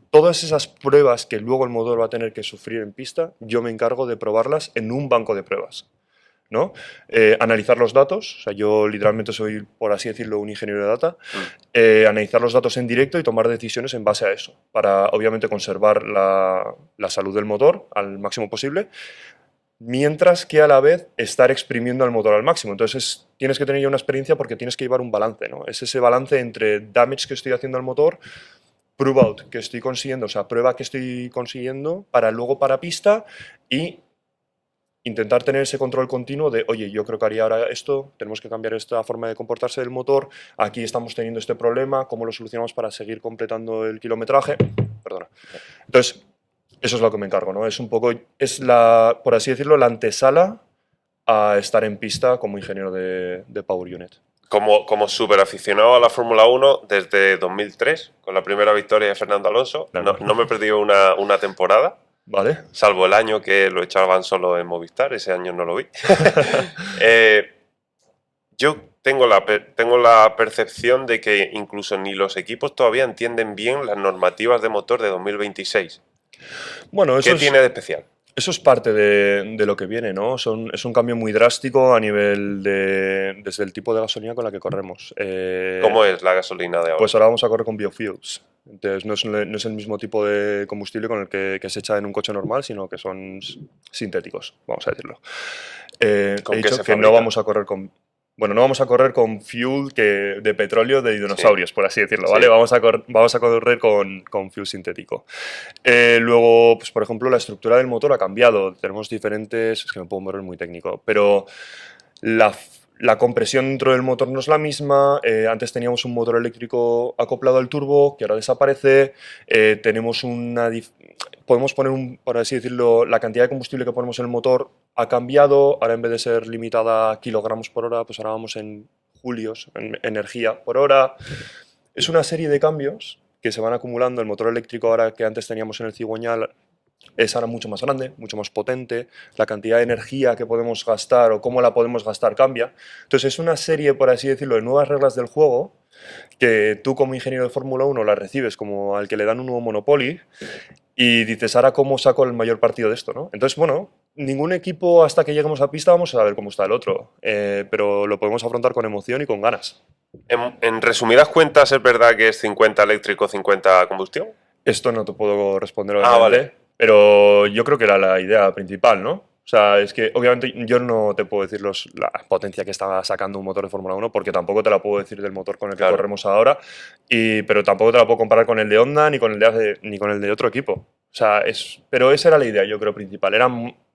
Todas esas pruebas que luego el motor va a tener que sufrir en pista, yo me encargo de probarlas en un banco de pruebas, ¿no? Analizar los datos, o sea, yo literalmente soy, por así decirlo, un ingeniero de data, analizar los datos en directo y tomar decisiones en base a eso, para obviamente conservar la salud del motor al máximo posible, mientras que a la vez estar exprimiendo el motor al máximo. Entonces tienes que tener ya una experiencia porque tienes que llevar un balance, ¿no? Es ese balance entre damage que estoy haciendo al motor, prove out que estoy consiguiendo, o sea, prueba que estoy consiguiendo para luego para pista y intentar tener ese control continuo de, oye, yo creo que haría ahora esto, tenemos que cambiar esta forma de comportarse del motor, aquí estamos teniendo este problema, ¿cómo lo solucionamos para seguir completando el kilometraje? Perdona. Entonces, eso es lo que me encargo, ¿no? Es un poco, es la, por así decirlo, la antesala a estar en pista como ingeniero de Power Unit. Como súper aficionado a la Fórmula 1 desde 2003, con la primera victoria de Fernando Alonso, Claro. no me he perdido una temporada. ¿Vale? Salvo el año que lo echaban solo en Movistar, ese año no lo vi. Yo tengo la percepción de que incluso ni los equipos todavía entienden bien las normativas de motor de 2026. Bueno, ¿Qué tiene de especial? Eso es parte de lo que viene, ¿no? Es un cambio muy drástico a nivel desde el tipo de gasolina con la que corremos. ¿Cómo es la gasolina de ahora? Pues ahora vamos a correr con biofuels. Entonces no es el mismo tipo de combustible con el que se echa en un coche normal, sino que son sintéticos, vamos a decirlo. ¿Con he qué dicho se que no fabrica? vamos a correr con... Bueno, no vamos a correr con fuel de petróleo de dinosaurios, por así decirlo, ¿vale? Sí. Vamos a correr con fuel sintético. Luego, pues por ejemplo, la estructura del motor ha cambiado. Tenemos diferentes... Es que me puedo mover muy técnico, pero la compresión dentro del motor no es la misma. Antes teníamos un motor eléctrico acoplado al turbo, que ahora desaparece. Tenemos podemos poner, por así decirlo, la cantidad de combustible que ponemos en el motor ha cambiado. Ahora en vez de ser limitada a kilogramos por hora, pues ahora vamos en julios, en energía por hora. Es una serie de cambios que se van acumulando. El motor eléctrico ahora que antes teníamos en el cigüeñal es ahora mucho más grande, mucho más potente, la cantidad de energía que podemos gastar o cómo la podemos gastar cambia. Entonces es una serie, por así decirlo, de nuevas reglas del juego que tú como ingeniero de Fórmula 1 las recibes como al que le dan un nuevo Monopoly y dices, ahora cómo saco el mayor partido de esto, ¿no? Entonces, bueno, ningún equipo hasta que lleguemos a pista vamos a ver cómo está el otro, pero lo podemos afrontar con emoción y con ganas. En resumidas cuentas, ¿es verdad que es 50 eléctrico, 50 combustión? Esto no te puedo responder Ah, obviamente, vale. pero yo creo que era la idea principal, ¿no? O sea, es que obviamente yo no te puedo decir la potencia que está sacando un motor de Fórmula 1 porque tampoco te la puedo decir del motor con el que Claro. corremos ahora, pero tampoco te la puedo comparar con el de Honda ni con ni con el de otro equipo. O sea, pero esa era la idea, yo creo, principal. Era,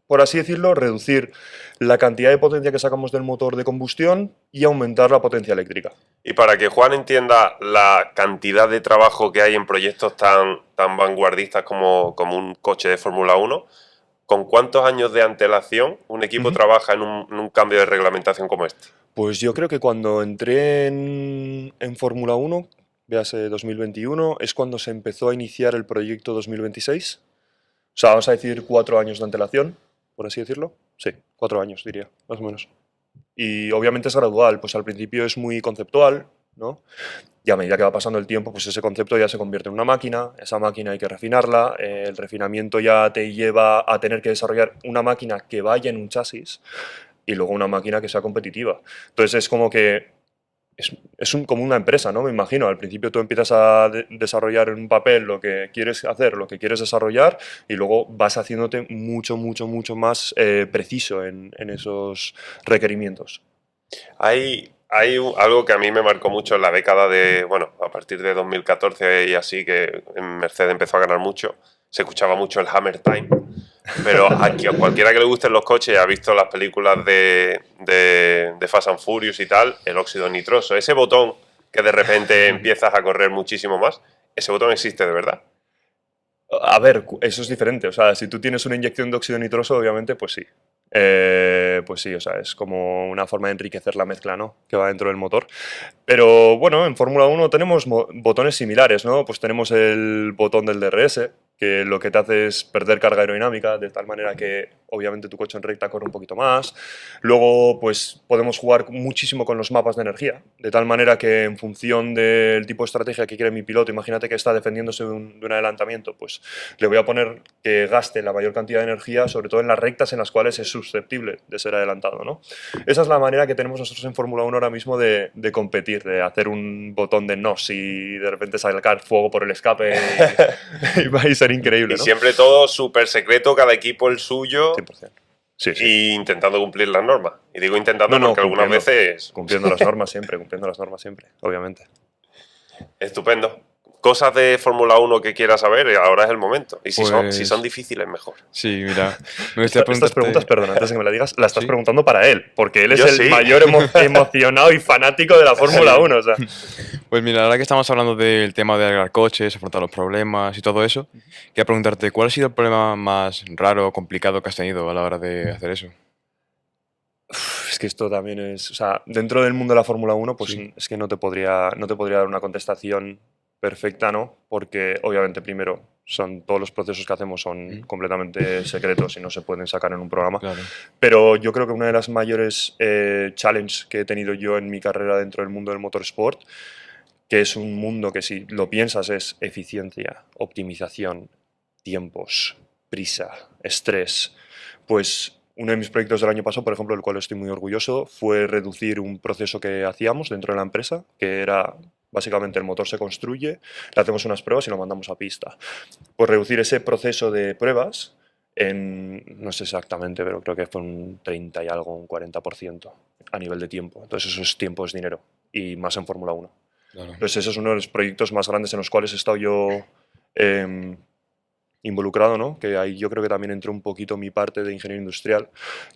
por así decirlo, reducir la cantidad de potencia que sacamos del motor de combustión y aumentar la potencia eléctrica. Y para que Juan entienda la cantidad de trabajo que hay en proyectos tan vanguardistas como un coche de Fórmula 1, ¿con cuántos años de antelación un equipo trabaja en un cambio de reglamentación como este? Pues yo creo que cuando entré en Fórmula 1, véase 2021, es cuando se empezó a iniciar el proyecto 2026. O sea, vamos a decir 4 años de antelación, por así decirlo. Sí, 4 años diría, más o menos. Y obviamente es gradual, pues al principio es muy conceptual, ¿no? Y a medida que va pasando el tiempo, pues ese concepto ya se convierte en una máquina, esa máquina hay que refinarla, el refinamiento ya te lleva a tener que desarrollar una máquina que vaya en un chasis y luego una máquina que sea competitiva. Entonces es como que como una empresa, ¿no? Me imagino, al principio tú empiezas a desarrollar en un papel lo que quieres hacer, lo que quieres desarrollar y luego vas haciéndote mucho más preciso en esos requerimientos. Hay algo que a mí me marcó mucho en la década de, bueno, a partir de 2014 y así, que Mercedes empezó a ganar mucho. Se escuchaba mucho el Hammer Time. Pero a cualquiera que le gusten los coches y ha visto las películas de Fast and Furious y tal, el óxido nitroso, ese botón que de repente empiezas a correr muchísimo más, ese botón existe de verdad. A ver, eso es diferente. O sea, si tú tienes una inyección de óxido nitroso, obviamente, pues sí. Pues sí, o sea, es como una forma de enriquecer la mezcla, ¿no? Que va dentro del motor. Pero bueno, en Fórmula 1 tenemos botones similares, ¿no? Pues tenemos el botón del DRS, que lo que te hace es perder carga aerodinámica, de tal manera que obviamente tu coche en recta corre un poquito más. Luego, pues podemos jugar muchísimo con los mapas de energía, de tal manera que en función del tipo de estrategia que quiere mi piloto, imagínate que está defendiéndose de un adelantamiento, pues le voy a poner que gaste la mayor cantidad de energía, sobre todo en las rectas en las cuales es susceptible de ser adelantado, ¿no? Esa es la manera que tenemos nosotros en Fórmula 1 ahora mismo de competir, de hacer un botón de NOS y de repente sacar fuego por el escape y va a ser increíble, Y ¿no? siempre todo súper secreto, cada equipo el suyo, 100%. Sí, sí. y intentando cumplir las normas. Y digo intentando porque algunas cumpliendo, veces... cumpliendo las normas siempre, obviamente. Estupendo. Cosas de Fórmula 1 que quieras saber, ahora es el momento. Y si Pues- son difíciles, mejor. Sí, mira, me gustaría Estas preguntarte... preguntas, perdón, antes de que me las digas, las estás Sí. preguntando para él, porque él es Yo el sí. mayor emocionado y fanático de la Fórmula 1, o sea. Pues mira, ahora que estamos hablando del tema de arreglar coches, afrontar los problemas y todo eso, quería preguntarte, ¿cuál ha sido el problema más raro o complicado que has tenido a la hora de hacer eso? Es que esto también es, o sea, dentro del mundo de la Fórmula 1, pues Sí. es que no te podría dar una contestación perfecta, ¿no? Porque obviamente primero todos los procesos que hacemos son completamente secretos y no se pueden sacar en un programa. Claro. Pero yo creo que una de las mayores challenges que he tenido yo en mi carrera dentro del mundo del motorsport, que es un mundo que si lo piensas es eficiencia, optimización, tiempos, prisa, estrés, pues uno de mis proyectos del año pasado, por ejemplo, del cual estoy muy orgulloso, fue reducir un proceso que hacíamos dentro de la empresa, que era básicamente el motor se construye, le hacemos unas pruebas y lo mandamos a pista. Pues reducir ese proceso de pruebas en, no sé exactamente, pero creo que fue un 30 y algo, un 40% a nivel de tiempo. Entonces eso es tiempo, es dinero, y más en Fórmula 1. Claro. Entonces ese es uno de los proyectos más grandes en los cuales he estado yo involucrado, ¿no? Que ahí yo creo que también entró un poquito mi parte de ingeniero industrial,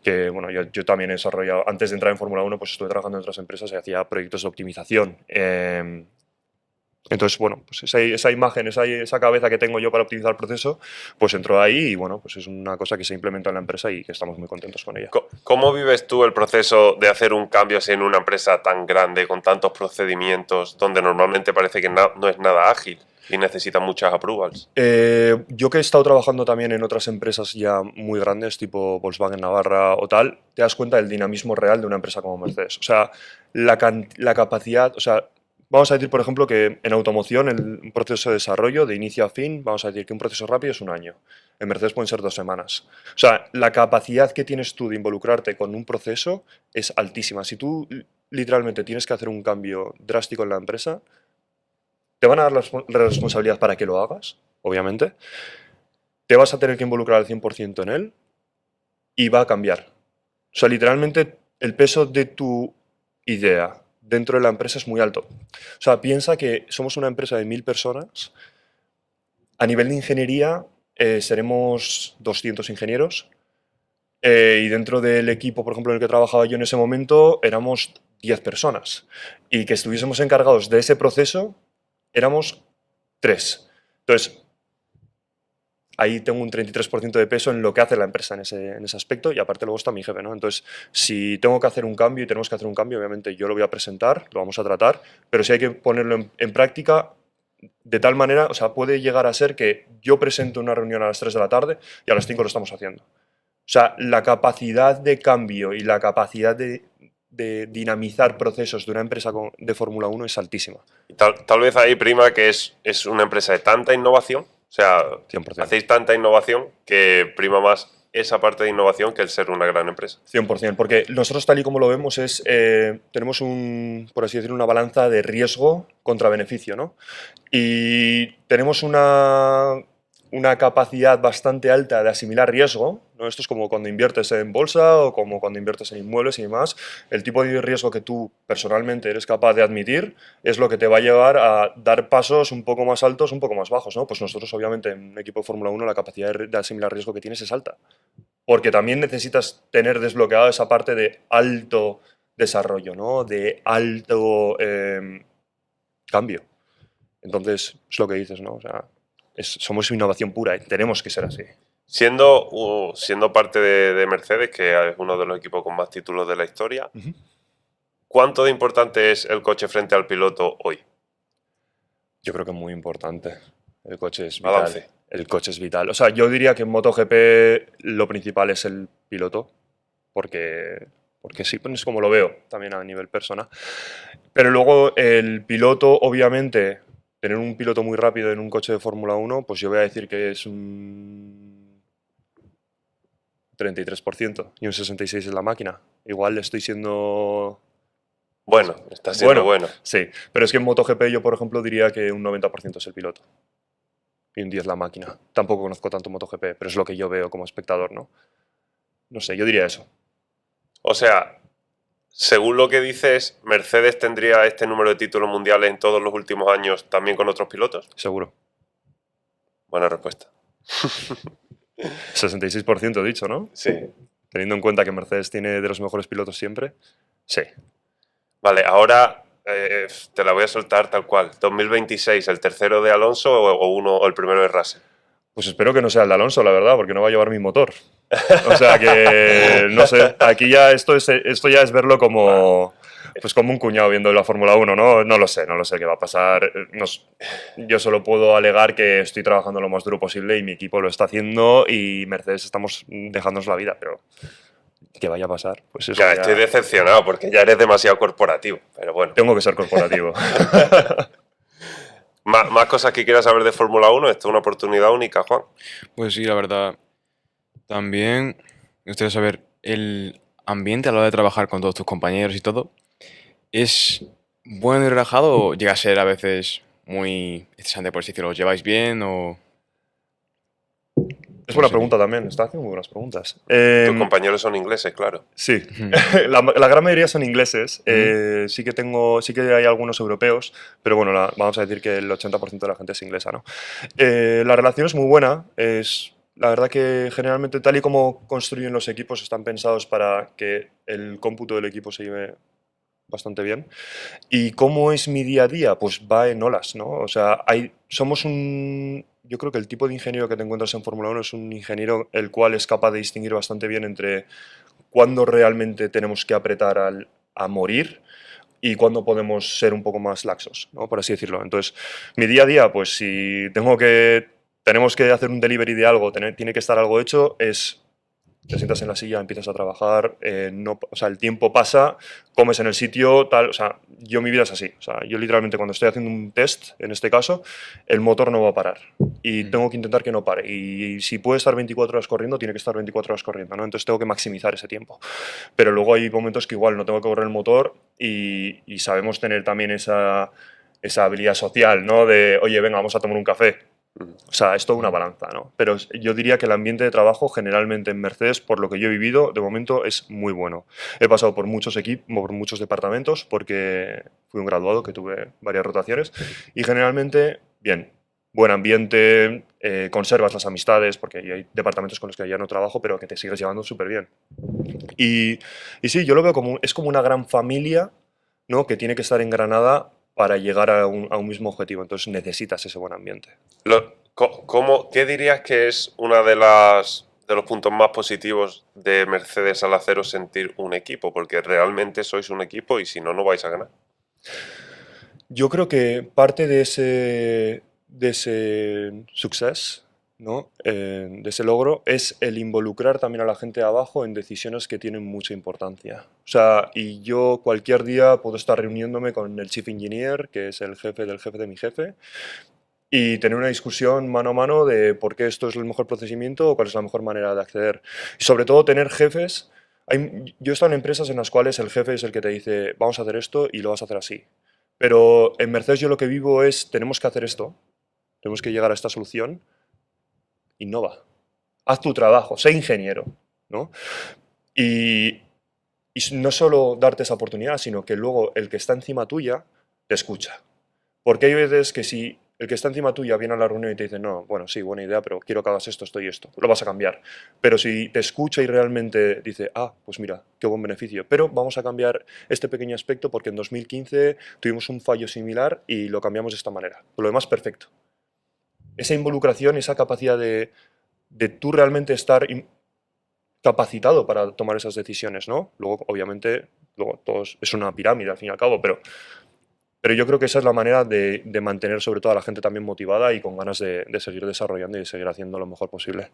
que bueno, yo también he desarrollado, antes de entrar en Fórmula 1, pues estuve trabajando en otras empresas y hacía proyectos de optimización. Entonces, bueno, pues esa imagen, esa cabeza que tengo yo para optimizar el proceso, pues entró ahí y bueno, pues es una cosa que se implementó en la empresa y que estamos muy contentos con ella. ¿Cómo vives tú el proceso de hacer un cambio así en una empresa tan grande, con tantos procedimientos, donde normalmente parece que no es nada ágil y necesita muchas approvals? Yo que he estado trabajando también en otras empresas ya muy grandes, tipo Volkswagen Navarra o tal, te das cuenta del dinamismo real de una empresa como Mercedes. O sea, la capacidad, o sea, vamos a decir, por ejemplo, que en automoción un proceso de desarrollo de inicio a fin, vamos a decir que un proceso rápido es un año. En Mercedes pueden ser 2 semanas. O sea, la capacidad que tienes tú de involucrarte con un proceso es altísima. Si tú literalmente tienes que hacer un cambio drástico en la empresa, te van a dar la responsabilidad para que lo hagas, obviamente. Te vas a tener que involucrar al 100% en él y va a cambiar. O sea, literalmente el peso de tu idea dentro de la empresa es muy alto. O sea, piensa que somos una empresa de 1000 personas. A nivel de ingeniería seremos 200 ingenieros y dentro del equipo, por ejemplo, en el que trabajaba yo en ese momento, éramos 10 personas. Y que estuviésemos encargados de ese proceso, éramos 3. Entonces, ahí tengo un 33% de peso en lo que hace la empresa en ese aspecto y aparte luego está mi jefe, ¿no? Entonces, si tengo que hacer un cambio y tenemos que hacer un cambio, obviamente yo lo voy a presentar, lo vamos a tratar, pero si hay que ponerlo en práctica de tal manera, o sea, puede llegar a ser que yo presento una reunión a las 3 de la tarde y a las 5 lo estamos haciendo. O sea, la capacidad de cambio y la capacidad de dinamizar procesos de una empresa de Fórmula 1 es altísima. Y tal vez ahí prima que es una empresa de tanta innovación, o sea, 100%. hacéis tanta innovación que prima más esa parte de innovación que el ser una gran empresa. 100%, porque nosotros tal y como lo vemos es, tenemos por así decirlo, una balanza de riesgo contra beneficio, ¿no? Y tenemos una una capacidad bastante alta de asimilar riesgo, ¿no? Esto es como cuando inviertes en bolsa o como cuando inviertes en inmuebles y demás. El tipo de riesgo que tú personalmente eres capaz de admitir es lo que te va a llevar a dar pasos un poco más altos, un poco más bajos, ¿no? Pues nosotros, obviamente, en un equipo de Fórmula 1 la capacidad de asimilar riesgo que tienes es alta. Porque también necesitas tener desbloqueada esa parte de alto desarrollo, ¿no? De alto cambio. Entonces, es lo que dices, ¿no? O sea, somos innovación pura y tenemos que ser así. Siendo parte de Mercedes, que es uno de los equipos con más títulos de la historia, ¿cuánto de importante es el coche frente al piloto hoy? Yo creo que es muy importante. El coche es Balance. vital. El coche es vital. O sea, yo diría que en MotoGP lo principal es el piloto, porque sí, pues es como lo veo también a nivel persona. Pero luego el piloto, obviamente, tener un piloto muy rápido en un coche de Fórmula 1, pues yo voy a decir que es un 33% y un 66% en la máquina. Igual estoy siendo... Bueno, está siendo bueno. Sí, pero es que en MotoGP yo, por ejemplo, diría que un 90% es el piloto y un 10% la máquina. Tampoco conozco tanto MotoGP, pero es lo que yo veo como espectador, ¿no? No sé, yo diría eso. O sea, según lo que dices, ¿Mercedes tendría este número de títulos mundiales en todos los últimos años también con otros pilotos? Seguro. Buena respuesta. 66% he dicho, ¿no? Sí. Teniendo en cuenta que Mercedes tiene de los mejores pilotos siempre. Sí. Vale, ahora te la voy a soltar tal cual. 2026, ¿el tercero de Alonso o el primero de Russell? Pues espero que no sea el de Alonso, la verdad, porque no va a llevar mi motor. O sea que, no sé, aquí ya esto ya es verlo como, pues como un cuñado viendo la Fórmula 1, ¿no? No lo sé qué va a pasar. Yo solo puedo alegar que estoy trabajando lo más duro posible y mi equipo lo está haciendo y Mercedes estamos dejándonos la vida, pero ¿qué vaya a pasar? Pues eso Ya, estoy decepcionado porque ya eres demasiado corporativo, pero bueno. Tengo que ser corporativo. ¿Más cosas que quieras saber de Fórmula 1? Esto es una oportunidad única, Juan. Pues sí, la verdad. También me gustaría saber el ambiente a la hora de trabajar con todos tus compañeros y todo. ¿Es bueno y relajado o llega a ser a veces muy estresante, por así decirlo? ¿Os lleváis bien o...? Es buena Sí. pregunta también, está haciendo muy buenas preguntas. Tus compañeros son ingleses, claro. Sí, Ujú. la gran mayoría son ingleses. Sí que hay algunos europeos, pero bueno, vamos a decir que el 80% de la gente es inglesa, ¿no? La relación es muy buena. La verdad que generalmente, tal y como construyen los equipos, están pensados para que el cómputo del equipo se lleve bastante bien. ¿Y cómo es mi día a día? Pues va en olas, ¿no? O sea, yo creo que el tipo de ingeniero que te encuentras en Fórmula 1 es un ingeniero el cual es capaz de distinguir bastante bien entre cuándo realmente tenemos que apretar a morir y cuándo podemos ser un poco más laxos, ¿no? Por así decirlo. Entonces, mi día a día, pues si tenemos que hacer un delivery de algo, tiene que estar algo hecho, te sientas en la silla, empiezas a trabajar, o sea, el tiempo pasa, comes en el sitio, tal, o sea, mi vida es así. O sea, yo literalmente cuando estoy haciendo un test, en este caso, el motor no va a parar y tengo que intentar que no pare. Y si puede estar 24 horas corriendo, tiene que estar 24 horas corriendo, ¿no? Entonces tengo que maximizar ese tiempo. Pero luego hay momentos que igual no tengo que correr el motor y sabemos tener también esa habilidad social, ¿no? De, oye, venga, vamos a tomar un café. O sea, es toda una balanza, ¿no? Pero yo diría que el ambiente de trabajo generalmente en Mercedes, por lo que yo he vivido, de momento es muy bueno. He pasado por muchos equipos, por muchos departamentos, porque fui un graduado que tuve varias rotaciones, y generalmente, bien, buen ambiente, conservas las amistades, porque hay departamentos con los que ya no trabajo, pero que te sigues llevando súper bien. Y sí, yo lo veo es como una gran familia, ¿no? Que tiene que estar engranada para llegar a un mismo objetivo. Entonces necesitas ese buen ambiente. ¿Qué dirías que es una de los puntos más positivos de Mercedes al haceros sentir un equipo? Porque realmente sois un equipo y si no, no vais a ganar. Yo creo que parte de ese success, ¿no? De ese logro, es el involucrar también a la gente de abajo en decisiones que tienen mucha importancia. O sea, y yo cualquier día puedo estar reuniéndome con el chief engineer, que es el jefe del jefe de mi jefe, y tener una discusión mano a mano de por qué esto es el mejor procedimiento o cuál es la mejor manera de acceder. Y sobre todo tener jefes. Yo he estado en empresas en las cuales el jefe es el que te dice, vamos a hacer esto y lo vas a hacer así. Pero en Mercedes yo lo que vivo es, tenemos que hacer esto, tenemos que llegar a esta solución innova. Haz tu trabajo, sé ingeniero, ¿no? Y no solo darte esa oportunidad, sino que luego el que está encima tuya te escucha. Porque hay veces que si el que está encima tuya viene a la reunión y te dice, no, bueno, sí, buena idea, pero quiero que hagas esto y esto, lo vas a cambiar. Pero si te escucha y realmente dice, pues mira, qué buen beneficio, pero vamos a cambiar este pequeño aspecto porque en 2015 tuvimos un fallo similar y lo cambiamos de esta manera. Por lo demás, perfecto. Esa involucración, esa capacidad de tú realmente estar capacitado para tomar esas decisiones, ¿no? Luego, obviamente, es una pirámide al fin y al cabo, pero yo creo que esa es la manera de mantener sobre todo a la gente también motivada y con ganas de seguir desarrollando y de seguir haciendo lo mejor posible.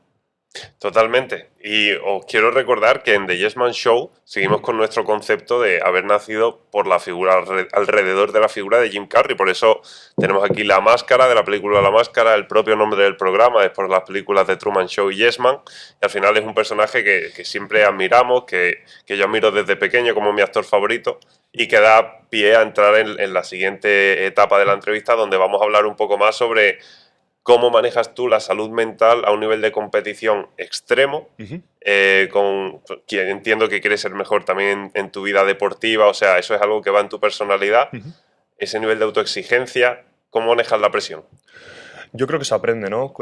Totalmente. Y os quiero recordar que en The Yes Man Show seguimos con nuestro concepto de haber nacido por la figura, alrededor de la figura de Jim Carrey. Por eso tenemos aquí la máscara de la película La Máscara, el propio nombre del programa es por las películas de Truman Show y Yes Man. Y al final es un personaje que siempre admiramos, que yo admiro desde pequeño como mi actor favorito y que da pie a entrar en la siguiente etapa de la entrevista, donde vamos a hablar un poco más sobre cómo manejas tú la salud mental a un nivel de competición extremo, entiendo que quieres ser mejor también en tu vida deportiva, o sea, eso es algo que va en tu personalidad, ese nivel de autoexigencia, ¿cómo manejas la presión? Yo creo que se aprende, ¿no?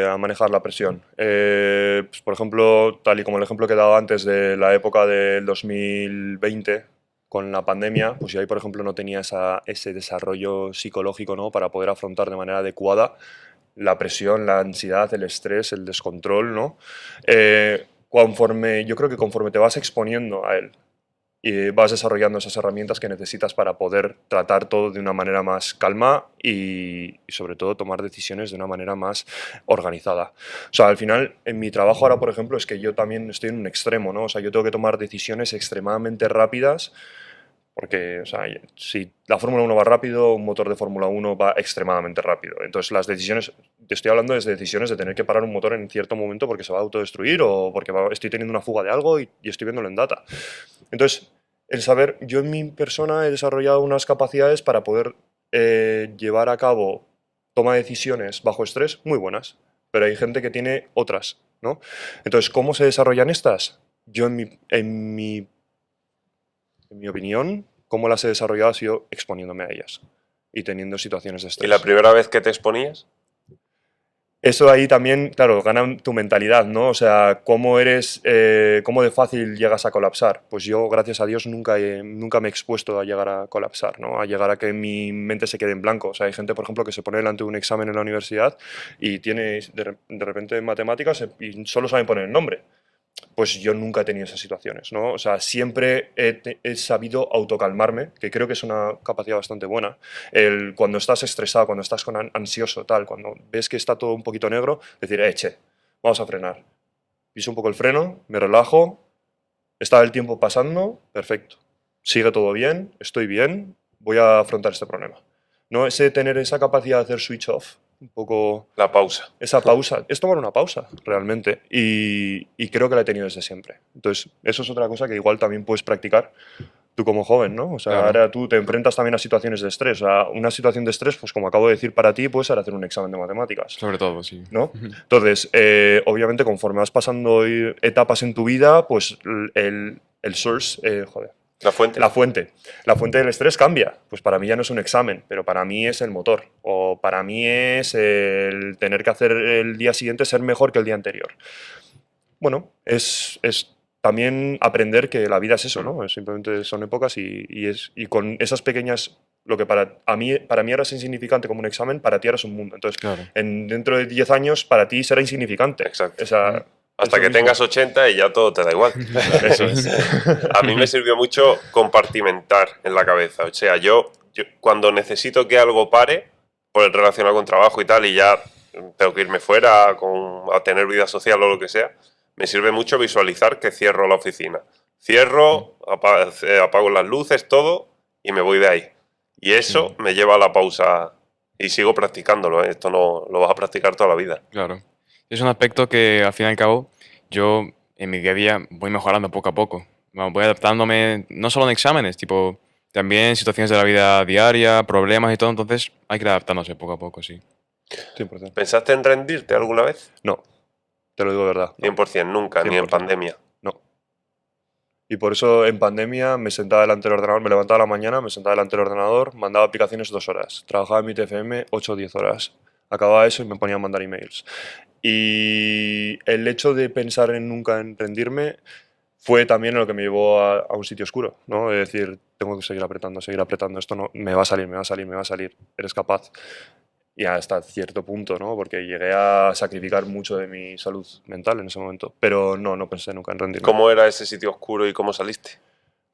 A manejar la presión. Pues, por ejemplo, tal y como el ejemplo que he dado antes de la época del 2020, con la pandemia, pues yo ahí, por ejemplo, no tenía ese desarrollo psicológico, ¿no? Para poder afrontar de manera adecuada la presión, la ansiedad, el estrés, el descontrol, ¿no? Yo creo que conforme te vas exponiendo a él y vas desarrollando esas herramientas que necesitas para poder tratar todo de una manera más calma y sobre todo tomar decisiones de una manera más organizada. O sea, al final, en mi trabajo ahora, por ejemplo, es que yo también estoy en un extremo, ¿no? O sea, yo tengo que tomar decisiones extremadamente rápidas porque, o sea, si la Fórmula 1 va rápido, un motor de Fórmula 1 va extremadamente rápido. Entonces, las decisiones, te estoy hablando de decisiones de tener que parar un motor en cierto momento porque se va a autodestruir o porque estoy teniendo una fuga de algo y estoy viéndolo en data. Entonces, el saber, yo en mi persona he desarrollado unas capacidades para poder llevar a cabo toma de decisiones bajo estrés muy buenas, pero hay gente que tiene otras, ¿no? Entonces, ¿cómo se desarrollan estas? Yo en mi opinión, cómo las he desarrollado ha sido exponiéndome a ellas y teniendo situaciones de estrés. ¿Y la primera vez que te exponías? Eso ahí también, claro, gana tu mentalidad, ¿no? O sea, cómo de fácil llegas a colapsar. Pues yo, gracias a Dios, nunca me he expuesto a llegar a colapsar, ¿no? A llegar a que mi mente se quede en blanco. O sea, hay gente, por ejemplo, que se pone delante de un examen en la universidad y tiene de repente matemáticas y solo saben poner el nombre. Pues yo nunca he tenido esas situaciones, ¿no? O sea, siempre he sabido autocalmarme, que creo que es una capacidad bastante buena. Cuando estás estresado, cuando estás ansioso, tal, cuando ves que está todo un poquito negro, decir, che, vamos a frenar. Piso un poco el freno, me relajo, está el tiempo pasando, perfecto. Sigue todo bien, estoy bien, voy a afrontar este problema. ¿No? Tener esa capacidad de hacer switch off, un poco... La pausa. Esa pausa. Es tomar una pausa, realmente. Y creo que la he tenido desde siempre. Entonces, eso es otra cosa que igual también puedes practicar tú como joven, ¿no? O sea, Claro. ahora tú te enfrentas también a situaciones de estrés. O sea, una situación de estrés, pues como acabo de decir, para ti puede ser hacer un examen de matemáticas, Sobre todo, sí. ¿no? Entonces, obviamente, conforme vas pasando etapas en tu vida, pues el source, La fuente. la fuente del estrés cambia. Pues para mí ya no es un examen, pero para mí es el motor. O para mí es el tener que hacer el día siguiente ser mejor que el día anterior. Bueno, es también aprender que la vida es eso, ¿no? Simplemente son épocas y con esas pequeñas... Lo que para mí ahora es insignificante como un examen, para ti ahora es un mundo. Entonces, Claro. dentro de 10 años, para ti será insignificante. Exacto. eso Hasta que mismo. tengas 80 y ya todo te da igual. Eso es. A mí me sirvió mucho compartimentar en la cabeza. O sea, yo cuando necesito que algo pare, por relacionado con trabajo y tal, y ya tengo que irme fuera a tener vida social o lo que sea, me sirve mucho visualizar que cierro la oficina. Cierro, apago las luces, todo, y me voy de ahí. Y eso me lleva a la pausa y sigo practicándolo, ¿eh? Esto no lo vas a practicar toda la vida. Claro. Es un aspecto que, al fin y al cabo, yo en mi día a día voy mejorando poco a poco. Voy adaptándome no solo en exámenes, tipo, también situaciones de la vida diaria, problemas y todo, entonces hay que ir adaptándose poco a poco, sí. 100%. ¿Pensaste en rendirte alguna vez? No. te lo digo de verdad. No, 100%, nunca, ni en 100%. pandemia. No. Y por eso en pandemia me sentaba delante del ordenador, me levantaba a la mañana, me sentaba delante del ordenador, mandaba aplicaciones 2 horas, trabajaba en mi TFM 8 o 10 horas. Acababa eso y me ponía a mandar emails. Y el hecho de pensar en nunca en rendirme fue también lo que me llevó a un sitio oscuro, ¿no? Es decir, tengo que seguir apretando, esto no, me va a salir, eres capaz. Y hasta cierto punto, ¿no? Porque llegué a sacrificar mucho de mi salud mental en ese momento. Pero no pensé nunca en rendirme. ¿Cómo era ese sitio oscuro y cómo saliste?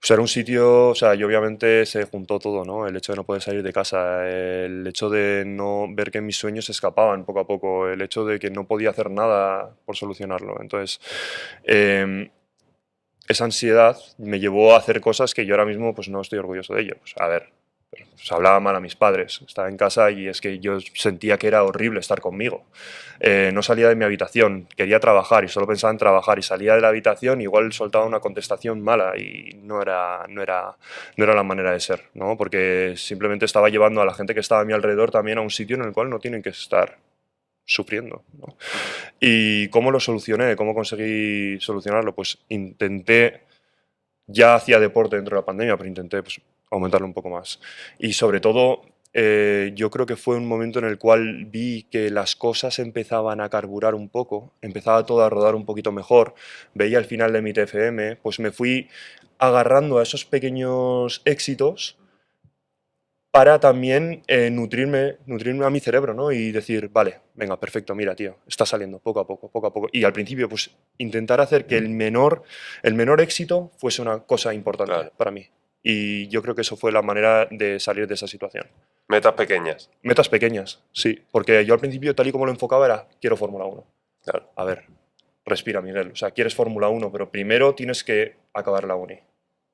Pues era un sitio, o sea, y obviamente se juntó todo, ¿no? El hecho de no poder salir de casa, el hecho de no ver que mis sueños se escapaban poco a poco, el hecho de que no podía hacer nada por solucionarlo. Entonces, esa ansiedad me llevó a hacer cosas que yo ahora mismo pues no estoy orgulloso de ello. Pues, a ver, pues, hablaba mal a mis padres, estaba en casa y es que yo sentía que era horrible estar conmigo. No salía de mi habitación, quería trabajar y solo pensaba en trabajar y salía de la habitación y igual soltaba una contestación mala y no era la manera de ser, ¿no? Porque simplemente estaba llevando a la gente que estaba a mi alrededor también a un sitio en el cual no tienen que estar sufriendo, ¿no? ¿Y cómo lo solucioné? ¿Cómo conseguí solucionarlo? Pues intenté, ya hacía deporte dentro de la pandemia, pero intenté pues, aumentarlo un poco más. Y sobre todo, yo creo que fue un momento en el cual vi que las cosas empezaban a carburar un poco, empezaba todo a rodar un poquito mejor, veía el final de mi TFM, pues me fui agarrando a esos pequeños éxitos para también nutrirme a mi cerebro, ¿no? Y decir, vale, venga, perfecto, mira, tío, está saliendo poco a poco. Y al principio, pues, intentar hacer que el menor éxito fuese una cosa importante Claro. para mí. Y yo creo que eso fue la manera de salir de esa situación. Metas pequeñas. Metas pequeñas, sí. Porque yo al principio, tal y como lo enfocaba, era, quiero Fórmula 1. Claro. A ver, respira, Miguel. O sea, quieres Fórmula 1, pero primero tienes que acabar la uni.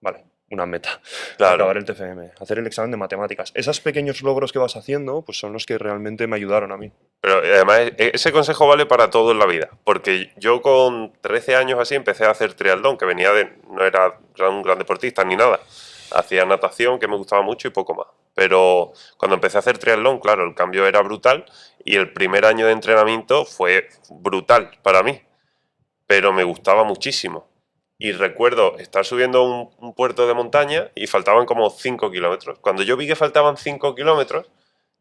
Vale, una meta. Claro. Acabar el TFM, hacer el examen de matemáticas. Esos pequeños logros que vas haciendo, pues son los que realmente me ayudaron a mí. Pero además ese consejo vale para todo en la vida, porque yo con 13 años así empecé a hacer triatlón, que no era un gran deportista ni nada. Hacía natación, que me gustaba mucho, y poco más. Pero cuando empecé a hacer triatlón, claro, el cambio era brutal y el primer año de entrenamiento fue brutal para mí, pero me gustaba muchísimo. Y recuerdo estar subiendo un puerto de montaña y faltaban como 5 kilómetros. Cuando yo vi que faltaban 5 kilómetros,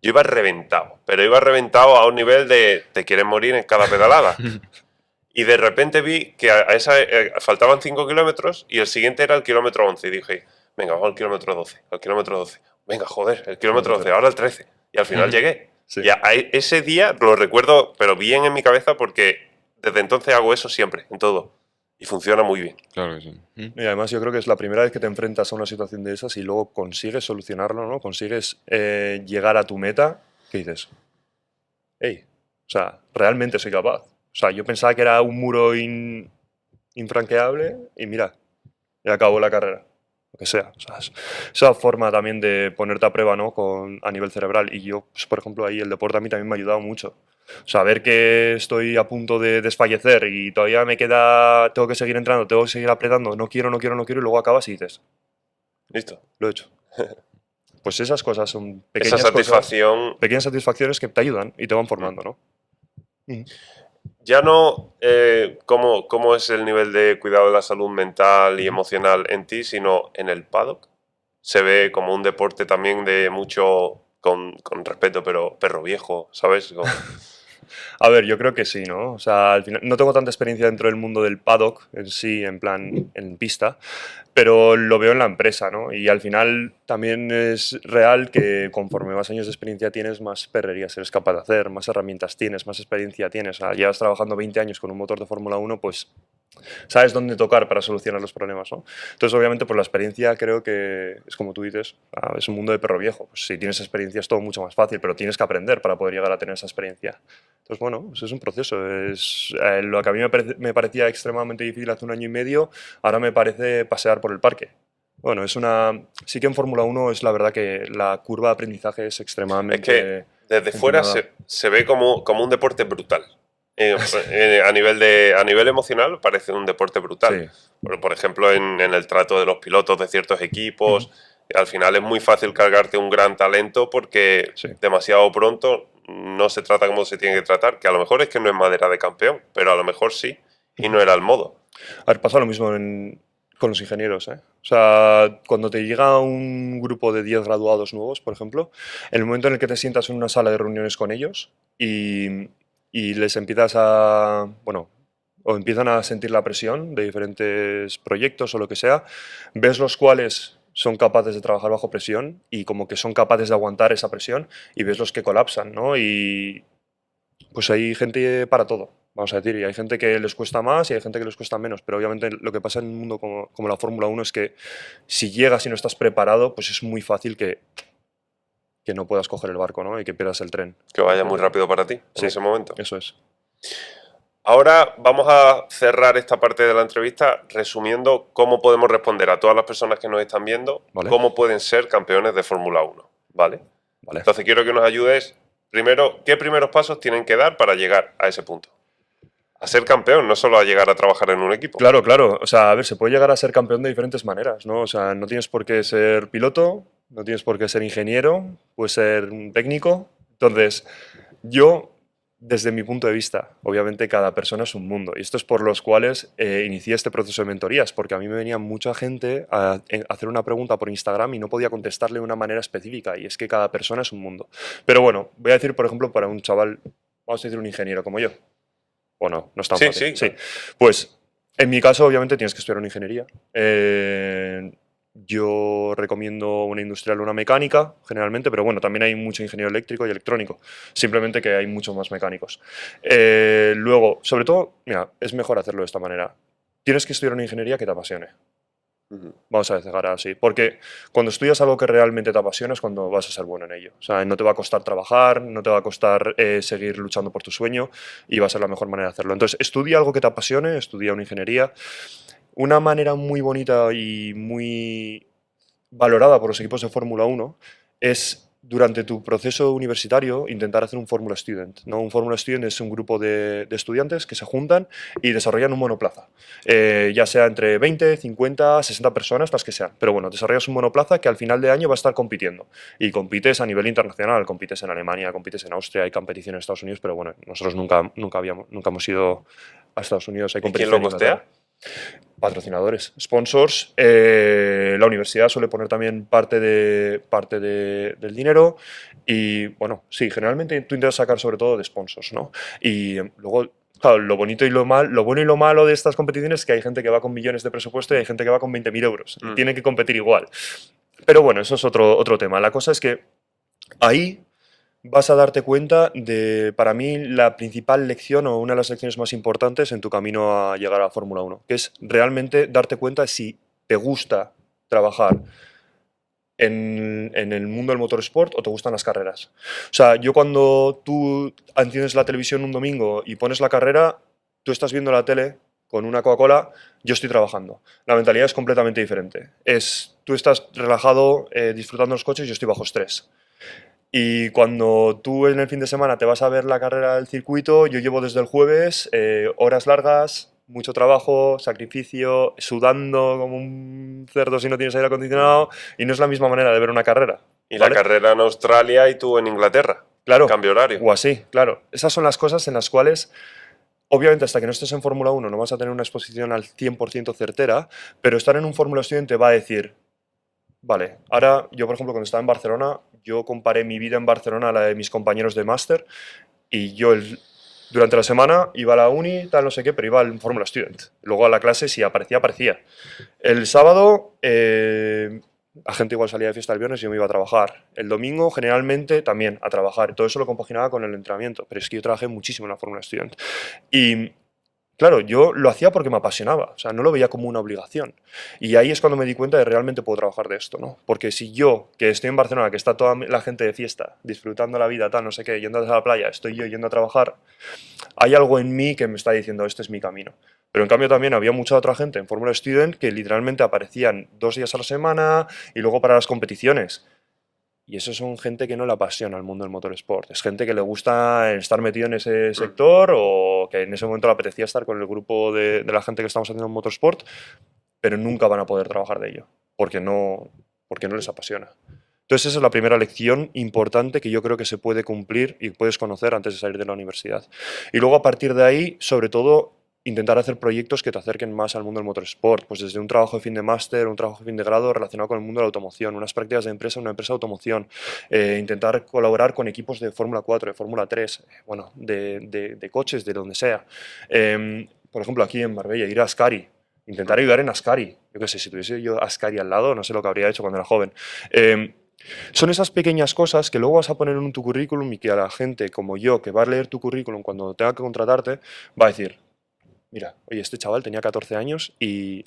yo iba reventado, pero iba reventado a un nivel de te quieres morir en cada pedalada. Y de repente vi que faltaban 5 kilómetros y el siguiente era el kilómetro 11. Y dije, venga, vamos al kilómetro 12, al kilómetro 12. Venga, joder, el kilómetro 12, ahora el 13. Y al final llegué. Sí. Y ese día lo recuerdo, pero bien en mi cabeza, porque desde entonces hago eso siempre, en todo. Y funciona muy bien. Claro que sí. Y además yo creo que es la primera vez que te enfrentas a una situación de esas y luego consigues solucionarlo, ¿no? Consigues llegar a tu meta, ¿qué dices? Hey, o sea, realmente soy capaz. O sea, yo pensaba que era un muro infranqueable y mira, ya acabó la carrera. Lo que sea. O sea, esa forma también de ponerte a prueba, ¿no? A nivel cerebral. Y yo, pues, por ejemplo, ahí el deporte a mí también me ha ayudado mucho. Saber que estoy a punto de desfallecer y todavía tengo que seguir entrando, tengo que seguir apretando, no quiero, y luego acabas y dices, Listo. lo he hecho. Pues esas cosas son Esa pequeñas satisfacción. pequeñas satisfacciones que te ayudan y te van formando, ¿no? Ya no cómo es el nivel de cuidado de la salud mental y emocional en ti, sino en el paddock. Se ve como un deporte también de mucho, con respeto, pero perro viejo, ¿sabes? A ver, yo creo que sí, ¿no? O sea, al final no tengo tanta experiencia dentro del mundo del paddock en sí, en plan, en pista, pero lo veo en la empresa, ¿no? Y al final también es real que conforme más años de experiencia tienes, más perrerías eres capaz de hacer, más herramientas tienes, más experiencia tienes. O sea, llevas trabajando 20 años con un motor de Fórmula 1, pues sabes dónde tocar para solucionar los problemas, ¿no? Entonces, obviamente, por la experiencia creo que es como tú dices, es un mundo de perro viejo. Pues si tienes experiencia es todo mucho más fácil, pero tienes que aprender para poder llegar a tener esa experiencia. Entonces, bueno, pues es un proceso. Es, lo que a mí me parecía extremadamente difícil hace un año y medio, ahora me parece pasear por el parque. Bueno, sí que en Fórmula 1 es la verdad que la curva de aprendizaje es extremadamente... Es que desde fuera se ve como un deporte brutal. A nivel emocional parece un deporte brutal. Sí. Por ejemplo, en el trato de los pilotos de ciertos equipos, al final es muy fácil cargarte un gran talento porque demasiado pronto no se trata como se tiene que tratar, que a lo mejor es que no es madera de campeón, pero a lo mejor sí, y no era el modo. A ver, pasa lo mismo con los ingenieros, ¿eh? O sea, cuando te llega un grupo de 10 graduados nuevos, por ejemplo, en el momento en el que te sientas en una sala de reuniones con ellos y les empiezas a, bueno, o empiezan a sentir la presión de diferentes proyectos o lo que sea, ves los cuales son capaces de trabajar bajo presión y como que son capaces de aguantar esa presión y ves los que colapsan, ¿no? Y pues hay gente para todo, vamos a decir, y hay gente que les cuesta más y hay gente que les cuesta menos, pero obviamente lo que pasa en un mundo como la Fórmula 1 es que si llegas y no estás preparado, pues es muy fácil que no puedas coger el barco, ¿no? Y que pierdas el tren. Que vaya muy rápido para ti Sí. en ese momento. Eso es. Ahora vamos a cerrar esta parte de la entrevista resumiendo cómo podemos responder a todas las personas que nos están viendo, Vale. cómo pueden ser campeones de Fórmula 1, ¿vale? Vale. Entonces quiero que nos ayudes, primero, ¿qué primeros pasos tienen que dar para llegar a ese punto? A ser campeón, no solo a llegar a trabajar en un equipo. Claro, claro. O sea, a ver, se puede llegar a ser campeón de diferentes maneras, ¿no? O sea, no tienes por qué ser piloto, no tienes por qué ser ingeniero, puedes ser un técnico. Entonces, yo, desde mi punto de vista, obviamente cada persona es un mundo. Y esto es por los cuales inicié este proceso de mentorías, porque a mí me venía mucha gente a hacer una pregunta por Instagram y no podía contestarle de una manera específica. Y es que cada persona es un mundo. Pero bueno, voy a decir, por ejemplo, para un chaval, vamos a decir un ingeniero como yo. ¿O no? No es tan Sí, fácil. sí. Pues, en mi caso, obviamente, tienes que estudiar una ingeniería. Yo recomiendo una industrial o una mecánica, generalmente, pero bueno, también hay mucho ingeniero eléctrico y electrónico. Simplemente que hay muchos más mecánicos. Luego, sobre todo, mira, es mejor hacerlo de esta manera. Tienes que estudiar una ingeniería que te apasione. Ujú. Vamos a dejar así. Porque cuando estudias algo que realmente te apasiona es cuando vas a ser bueno en ello. O sea, no te va a costar trabajar, no te va a costar seguir luchando por tu sueño y va a ser la mejor manera de hacerlo. Entonces, estudia algo que te apasione, estudia una ingeniería. Una manera muy bonita y muy valorada por los equipos de Fórmula 1 es durante tu proceso universitario intentar hacer un Fórmula Student, ¿no? Un Fórmula Student es un grupo de estudiantes que se juntan y desarrollan un monoplaza, ya sea entre 20, 50, 60 personas, las que sean. Pero bueno, desarrollas un monoplaza que al final de año va a estar compitiendo y compites a nivel internacional, compites en Alemania, compites en Austria, hay competición en Estados Unidos, pero bueno, nosotros nunca hemos ido a Estados Unidos. Hay ¿Y quién competición lo en Inglaterra. costea? Patrocinadores, sponsors. La universidad suele poner también parte del dinero y, bueno, sí, generalmente tú intentas sacar sobre todo de sponsors, ¿no? Y luego, claro, lo bonito y lo bueno y lo malo de estas competiciones es que hay gente que va con millones de presupuesto y hay gente que va con 20.000 euros. Y tienen que competir igual. Pero bueno, eso es otro tema. La cosa es que ahí vas a darte cuenta de, para mí, la principal lección o una de las lecciones más importantes en tu camino a llegar a Fórmula 1, que es realmente darte cuenta si te gusta trabajar en el mundo del motorsport o te gustan las carreras. O sea, yo cuando tú enciendes la televisión un domingo y pones la carrera, tú estás viendo la tele con una Coca-Cola, yo estoy trabajando. La mentalidad es completamente diferente. Tú estás relajado, disfrutando los coches, yo estoy bajo estrés. Y cuando tú en el fin de semana te vas a ver la carrera del circuito, yo llevo desde el jueves horas largas, mucho trabajo, sacrificio, sudando como un cerdo si no tienes aire acondicionado, y no es la misma manera de ver una carrera. Y ¿vale? la carrera en Australia y tú en Inglaterra. Claro. Cambio horario. O así, claro. Esas son las cosas en las cuales, obviamente, hasta que no estés en Fórmula 1 no vas a tener una exposición al 100% certera, pero estar en un Fórmula Student te va a decir, vale, ahora yo, por ejemplo, cuando estaba en Barcelona, yo comparé mi vida en Barcelona a la de mis compañeros de máster y yo durante la semana iba a la uni, tal, no sé qué, pero iba al Fórmula Student. Luego a la clase, si aparecía, aparecía. El sábado, la gente igual salía de fiesta el viernes y yo me iba a trabajar. El domingo, generalmente, también a trabajar. Todo eso lo compaginaba con el entrenamiento, pero es que yo trabajé muchísimo en la Fórmula Student. Y claro, yo lo hacía porque me apasionaba, o sea, no lo veía como una obligación. Y ahí es cuando me di cuenta de que realmente puedo trabajar de esto, ¿no? Porque si yo, que estoy en Barcelona, que está toda la gente de fiesta, disfrutando la vida, tal, no sé qué, yendo a la playa, estoy yo yendo a trabajar, hay algo en mí que me está diciendo, este es mi camino. Pero en cambio también había mucha otra gente en Fórmula Student que literalmente aparecían 2 días a la semana y luego para las competiciones. Y eso son gente que no le apasiona el mundo del motorsport. Es gente que le gusta estar metido en ese sector o que en ese momento le apetecía estar con el grupo de la gente que estamos haciendo en motorsport, pero nunca van a poder trabajar de ello porque no les apasiona. Entonces esa es la primera lección importante que yo creo que se puede cumplir y puedes conocer antes de salir de la universidad. Y luego a partir de ahí, sobre todo, intentar hacer proyectos que te acerquen más al mundo del motorsport, pues desde un trabajo de fin de máster, un trabajo de fin de grado relacionado con el mundo de la automoción, unas prácticas de empresa, una empresa de automoción, intentar colaborar con equipos de Fórmula 4, de Fórmula 3, bueno, de coches, de donde sea. Por ejemplo, aquí en Marbella, ir a Ascari, intentar ayudar en Ascari. Yo qué sé, si tuviese yo Ascari al lado, no sé lo que habría hecho cuando era joven. Son esas pequeñas cosas que luego vas a poner en tu currículum y que a la gente como yo, que va a leer tu currículum cuando tenga que contratarte, va a decir: mira, oye, este chaval tenía 14 años y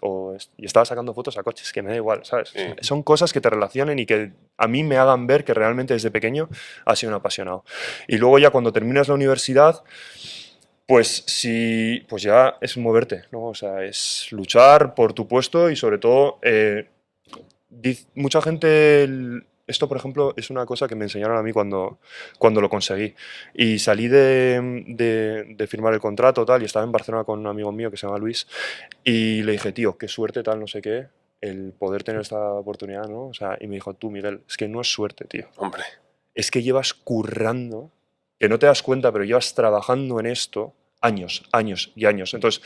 estaba sacando fotos a coches, que me da igual, ¿sabes? Sí. Son cosas que te relacionen y que a mí me hagan ver que realmente desde pequeño has sido un apasionado. Y luego ya cuando terminas la universidad, pues sí, pues ya es moverte, ¿no? O sea, es luchar por tu puesto y sobre todo, mucha gente... Esto, por ejemplo, es una cosa que me enseñaron a mí cuando lo conseguí. Y salí de firmar el contrato tal, y estaba en Barcelona con un amigo mío que se llama Luis, y le dije: tío, qué suerte tal, no sé qué, el poder tener esta oportunidad, ¿no? O sea, y me dijo: tú, Miguel, es que no es suerte, tío. Hombre, Es que llevas currando, que no te das cuenta, pero llevas trabajando en esto años, años y años. Entonces,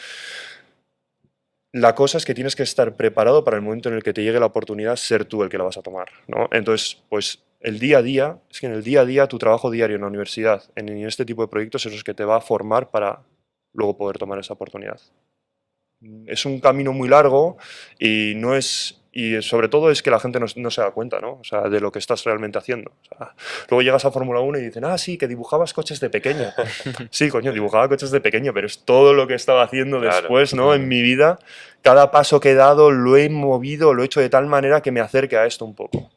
la cosa es que tienes que estar preparado para el momento en el que te llegue la oportunidad, ser tú el que la vas a tomar, ¿no? Entonces, pues el día a día, es que en el día a día, tu trabajo diario en la universidad, en este tipo de proyectos, es lo que te va a formar para luego poder tomar esa oportunidad. Es un camino muy largo y no es... Y sobre todo es que la gente no se da cuenta, ¿no? O sea, de lo que estás realmente haciendo. O sea, luego llegas a Fórmula 1 y dicen: ah, sí, que dibujabas coches de pequeño. Sí, coño, dibujaba coches de pequeño, pero es todo lo que estaba haciendo Claro, después, ¿no? claro. En mi vida, cada paso que he dado lo he movido, lo he hecho de tal manera que me acerque a esto un poco.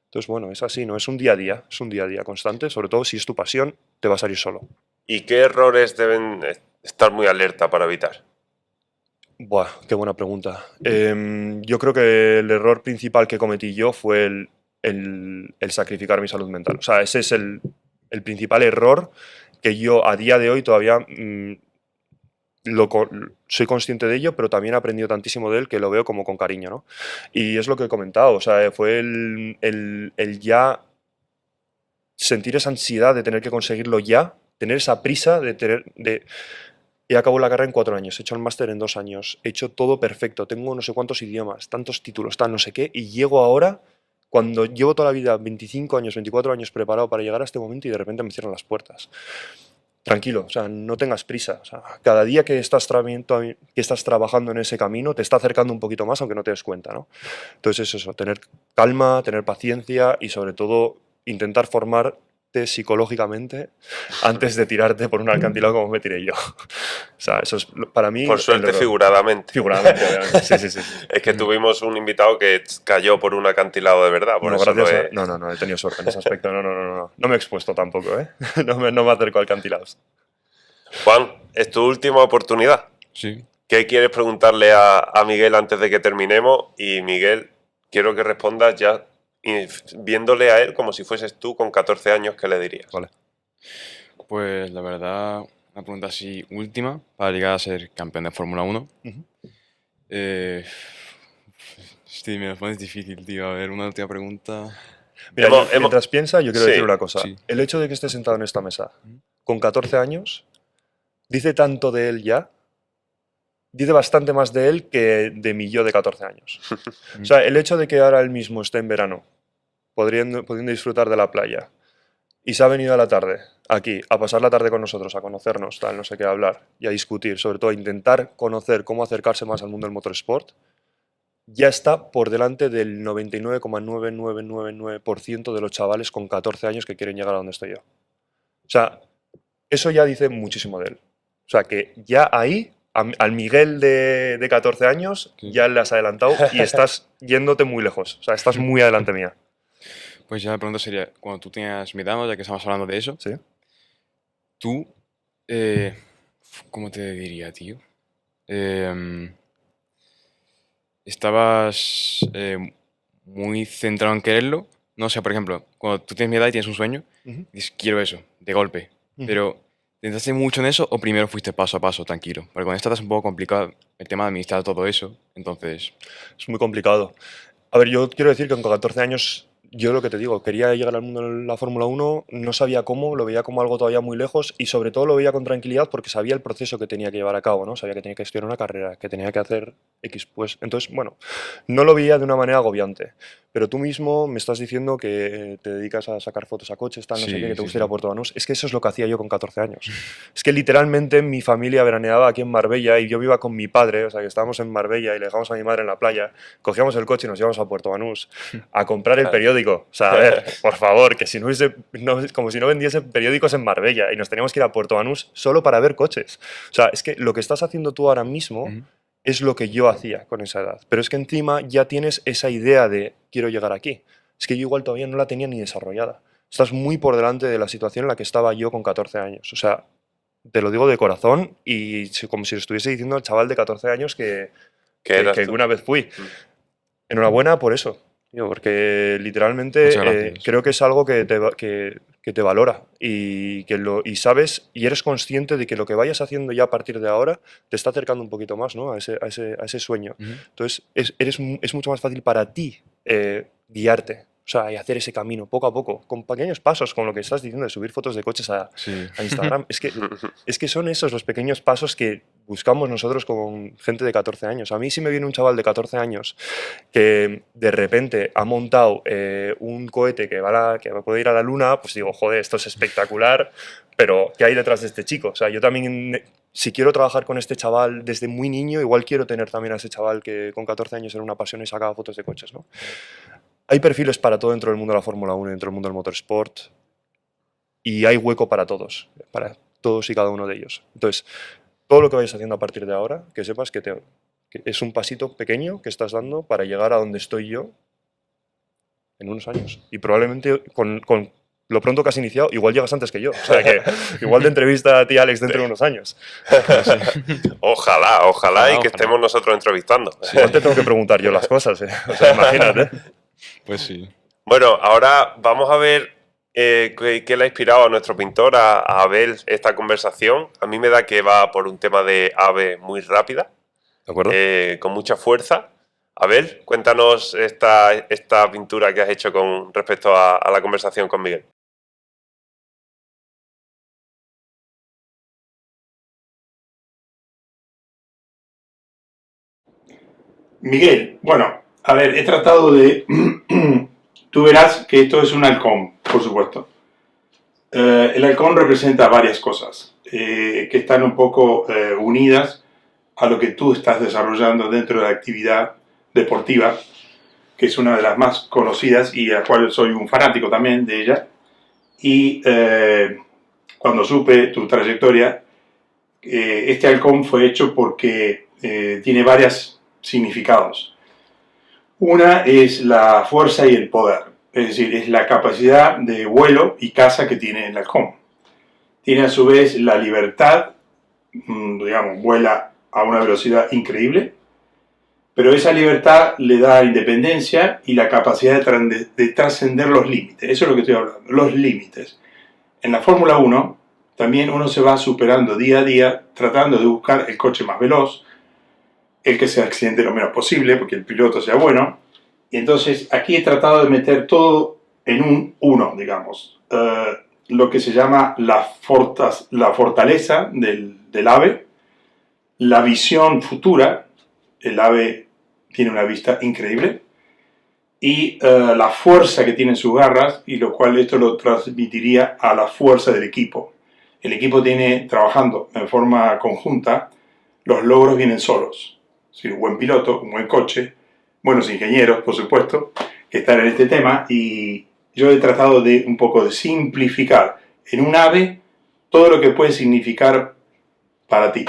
Entonces, bueno, es así, ¿no? Es un día a día, es un día a día constante, sobre todo si es tu pasión, te vas a ir solo. ¿y qué errores deben estar muy alerta para evitar? Buah, qué buena pregunta. Yo creo que el error principal que cometí yo fue el sacrificar mi salud mental. O sea, ese es el principal error que yo a día de hoy todavía soy consciente de ello, pero también he aprendido tantísimo de él que lo veo como con cariño, ¿no? Y es lo que he comentado, o sea, fue el ya sentir esa ansiedad de tener que conseguirlo ya, tener esa prisa he acabado la carrera en 4 años, he hecho el máster en 2 años, he hecho todo perfecto, tengo no sé cuántos idiomas, tantos títulos, tal, no sé qué, y llego ahora, cuando llevo toda la vida, 25 años, 24 años preparado para llegar a este momento y de repente me cierran las puertas. Tranquilo, o sea, no tengas prisa. O sea, cada día que estás trabajando en ese camino te está acercando un poquito más, aunque no te des cuenta, ¿no? Entonces es eso, tener calma, tener paciencia y sobre todo intentar formarte psicológicamente antes de tirarte por un acantilado como me tiré yo. O sea, eso es para mí... Por suerte, el error. Figuradamente. Figuradamente, obviamente. Sí, sí, sí. Es que tuvimos un invitado que cayó por un acantilado de verdad, por No, eso gracias lo a- he... no, he tenido suerte en ese aspecto. No. No me he expuesto tampoco, ¿eh? No me acerco a acantilados. Juan, es tu última oportunidad. Sí. ¿Qué quieres preguntarle a Miguel antes de que terminemos? Y Miguel, quiero que respondas ya viéndole a él como si fueses tú con 14 años, ¿qué le dirías? Vale. Pues la verdad, una pregunta así última para llegar a ser campeón de Fórmula 1. Ujú. Sí, me lo pones difícil, tío. A ver, una última pregunta. Mira, Hemos- mientras piensa, yo quiero Sí, decir una cosa. sí. El hecho de que esté sentado en esta mesa con 14 años dice tanto de él ya, dice bastante más de él que de mi yo de 14 años. O sea, el hecho de que ahora él mismo esté en verano, pudiendo disfrutar de la playa, y se ha venido a la tarde aquí a pasar la tarde con nosotros, a conocernos, tal, no sé qué, a hablar y a discutir, sobre todo a intentar conocer cómo acercarse más al mundo del motorsport, ya está por delante del 99,9999% de los chavales con 14 años que quieren llegar a donde estoy yo. O sea, eso ya dice muchísimo de él. O sea, que ya ahí, al Miguel de 14 años, Sí. ya le has adelantado y estás yéndote muy lejos. O sea, estás muy adelante mía. Pues ya la pregunta sería, cuando tú tenías mi edad, ¿no? Ya que estamos hablando de eso, ¿Sí? tú, ¿cómo te diría, tío? ¿Estabas muy centrado en quererlo? No, o sea, por ejemplo, cuando tú tienes mi edad y tienes un sueño, Ujú. dices, quiero eso, de golpe. Ujú. Pero, ¿intentaste mucho en eso o primero fuiste paso a paso, tranquilo? Porque con esta es un poco complicado el tema de administrar todo eso, entonces... Es muy complicado. A ver, yo quiero decir que con 14 años yo lo que te digo, quería llegar al mundo de la Fórmula 1, no sabía cómo, lo veía como algo todavía muy lejos y sobre todo lo veía con tranquilidad porque sabía el proceso que tenía que llevar a cabo, ¿no? Sabía que tenía que estudiar una carrera, que tenía que hacer X, pues entonces, bueno, no lo veía de una manera agobiante. Pero tú mismo me estás diciendo que te dedicas a sacar fotos a coches, tal, no sé qué, Sí, que te sí, gusta ir a sí. Puerto Banús. Es que eso es lo que hacía yo con 14 años. Es que literalmente mi familia veraneaba aquí en Marbella y yo iba con mi padre, o sea, que estábamos en Marbella y le dejamos a mi madre en la playa, cogíamos el coche y nos íbamos a Puerto Banús a comprar el periódico. O sea, a ver, por favor, que si no hubiese, como si no vendiese periódicos en Marbella y nos teníamos que ir a Puerto Banús solo para ver coches. O sea, es que lo que estás haciendo tú ahora mismo Ujú. es lo que yo hacía con esa edad. Pero es que encima ya tienes esa idea de quiero llegar aquí. Es que yo igual todavía no la tenía ni desarrollada. Estás muy por delante de la situación en la que estaba yo con 14 años. O sea, te lo digo de corazón y como si lo estuviese diciendo al chaval de 14 años ¿Qué eras que tú? una vez fui. Enhorabuena por eso, tío, porque literalmente Muchas gracias. creo que es algo que te valora y sabes y eres consciente de que lo que vayas haciendo ya a partir de ahora te está acercando un poquito más, ¿no? A ese sueño. Ujú. Entonces es mucho más fácil para ti guiarte. O sea, y hacer ese camino poco a poco, con pequeños pasos, con lo que estás diciendo de subir fotos de coches Sí. a Instagram. Es que son esos los pequeños pasos que buscamos nosotros con gente de 14 años. A mí si me viene un chaval de 14 años que de repente ha montado un cohete que puede ir a la luna, pues digo, joder, esto es espectacular, pero ¿qué hay detrás de este chico? O sea, yo también, si quiero trabajar con este chaval desde muy niño, igual quiero tener también a ese chaval que con 14 años era una pasión y sacaba fotos de coches, ¿no? Hay perfiles para todo dentro del mundo de la Fórmula 1 y dentro del mundo del motorsport y hay hueco para todos y cada uno de ellos. Entonces, todo lo que vayas haciendo a partir de ahora, que sepas que es un pasito pequeño que estás dando para llegar a donde estoy yo en unos años. Y probablemente con lo pronto que has iniciado, igual llegas antes que yo. O sea que igual te entrevista a ti, Alex, dentro de unos años. Ojalá, Ojalá, y que ojalá. estemos nosotros entrevistando. Igual te tengo que preguntar yo las cosas, ¿eh? O sea, imagínate. Pues sí. Bueno, ahora vamos a ver qué le ha inspirado a nuestro pintor a ver esta conversación. A mí me da que va por un tema de ave muy rápida, ¿De acuerdo? con mucha fuerza. A ver, cuéntanos esta pintura que has hecho con respecto a la conversación con Miguel. Miguel, bueno, a ver, he tratado de... Tú verás que esto es un halcón, por supuesto. El halcón representa varias cosas que están un poco unidas a lo que tú estás desarrollando dentro de la actividad deportiva, que es una de las más conocidas y a la cual soy un fanático también de ella. Y cuando supe tu trayectoria, este halcón fue hecho porque tiene varios significados. Una es la fuerza y el poder, es decir, es la capacidad de vuelo y caza que tiene el halcón. Tiene a su vez la libertad, digamos, vuela a una velocidad increíble, pero esa libertad le da independencia y la capacidad de trascender los límites. Eso es lo que estoy hablando, los límites. En la Fórmula 1 también uno se va superando día a día tratando de buscar el coche más veloz, el que se accidente lo menos posible, porque el piloto sea bueno. Y entonces aquí he tratado de meter todo en un uno, digamos. Lo que se llama la fortaleza del ave, la visión futura, el ave tiene una vista increíble, y la fuerza que tienen sus garras, y lo cual esto lo transmitiría a la fuerza del equipo. El equipo tiene, trabajando en forma conjunta, los logros vienen solos. Es decir, un buen piloto, un buen coche, buenos ingenieros, por supuesto, que están en este tema, y yo he tratado de un poco de simplificar en un ave todo lo que puede significar para ti.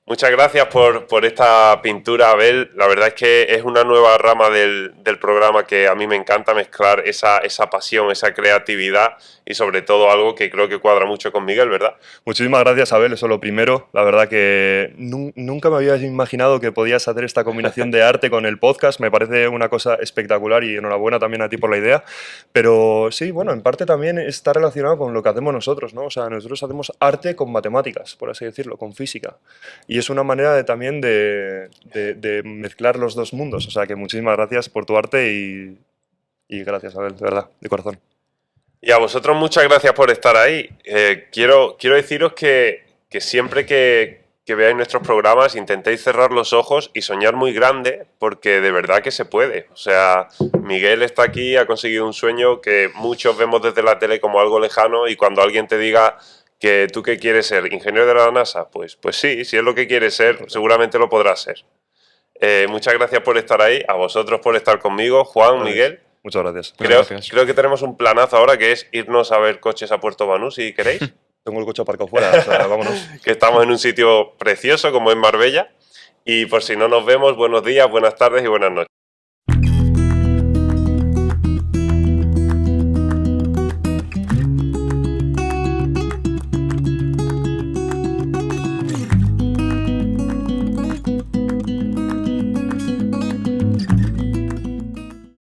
Muchas gracias por esta pintura, Abel. La verdad es que es una nueva rama del programa que a mí me encanta mezclar esa pasión, esa creatividad y sobre todo algo que creo que cuadra mucho con Miguel, ¿verdad? Muchísimas gracias, Abel, eso lo primero. La verdad que nunca me había imaginado que podías hacer esta combinación de arte con el podcast. Me parece una cosa espectacular y enhorabuena también a ti por la idea. Pero sí, bueno, en parte también está relacionado con lo que hacemos nosotros, ¿no? O sea, nosotros hacemos arte con matemáticas, por así decirlo, con física. Y es una manera también de mezclar los dos mundos. O sea, que muchísimas gracias por tu arte y Y gracias, Abel, de verdad, de corazón. Y a vosotros muchas gracias por estar ahí. Quiero deciros que siempre que veáis nuestros programas intentéis cerrar los ojos y soñar muy grande, porque de verdad que se puede. O sea, Miguel está aquí, ha conseguido un sueño que muchos vemos desde la tele como algo lejano, y cuando alguien te diga que tú qué quieres ser, ingeniero de la NASA, pues sí, si es lo que quieres ser, seguramente lo podrás ser. Muchas gracias por estar ahí, a vosotros por estar conmigo, Juan, Gracias. Miguel. Muchas gracias. Gracias. Creo que tenemos un planazo ahora, que es irnos a ver coches a Puerto Banús, si queréis. Tengo el coche aparcado fuera, o sea, vámonos. Que estamos en un sitio precioso como es Marbella. Y por si no nos vemos, buenos días, buenas tardes y buenas noches.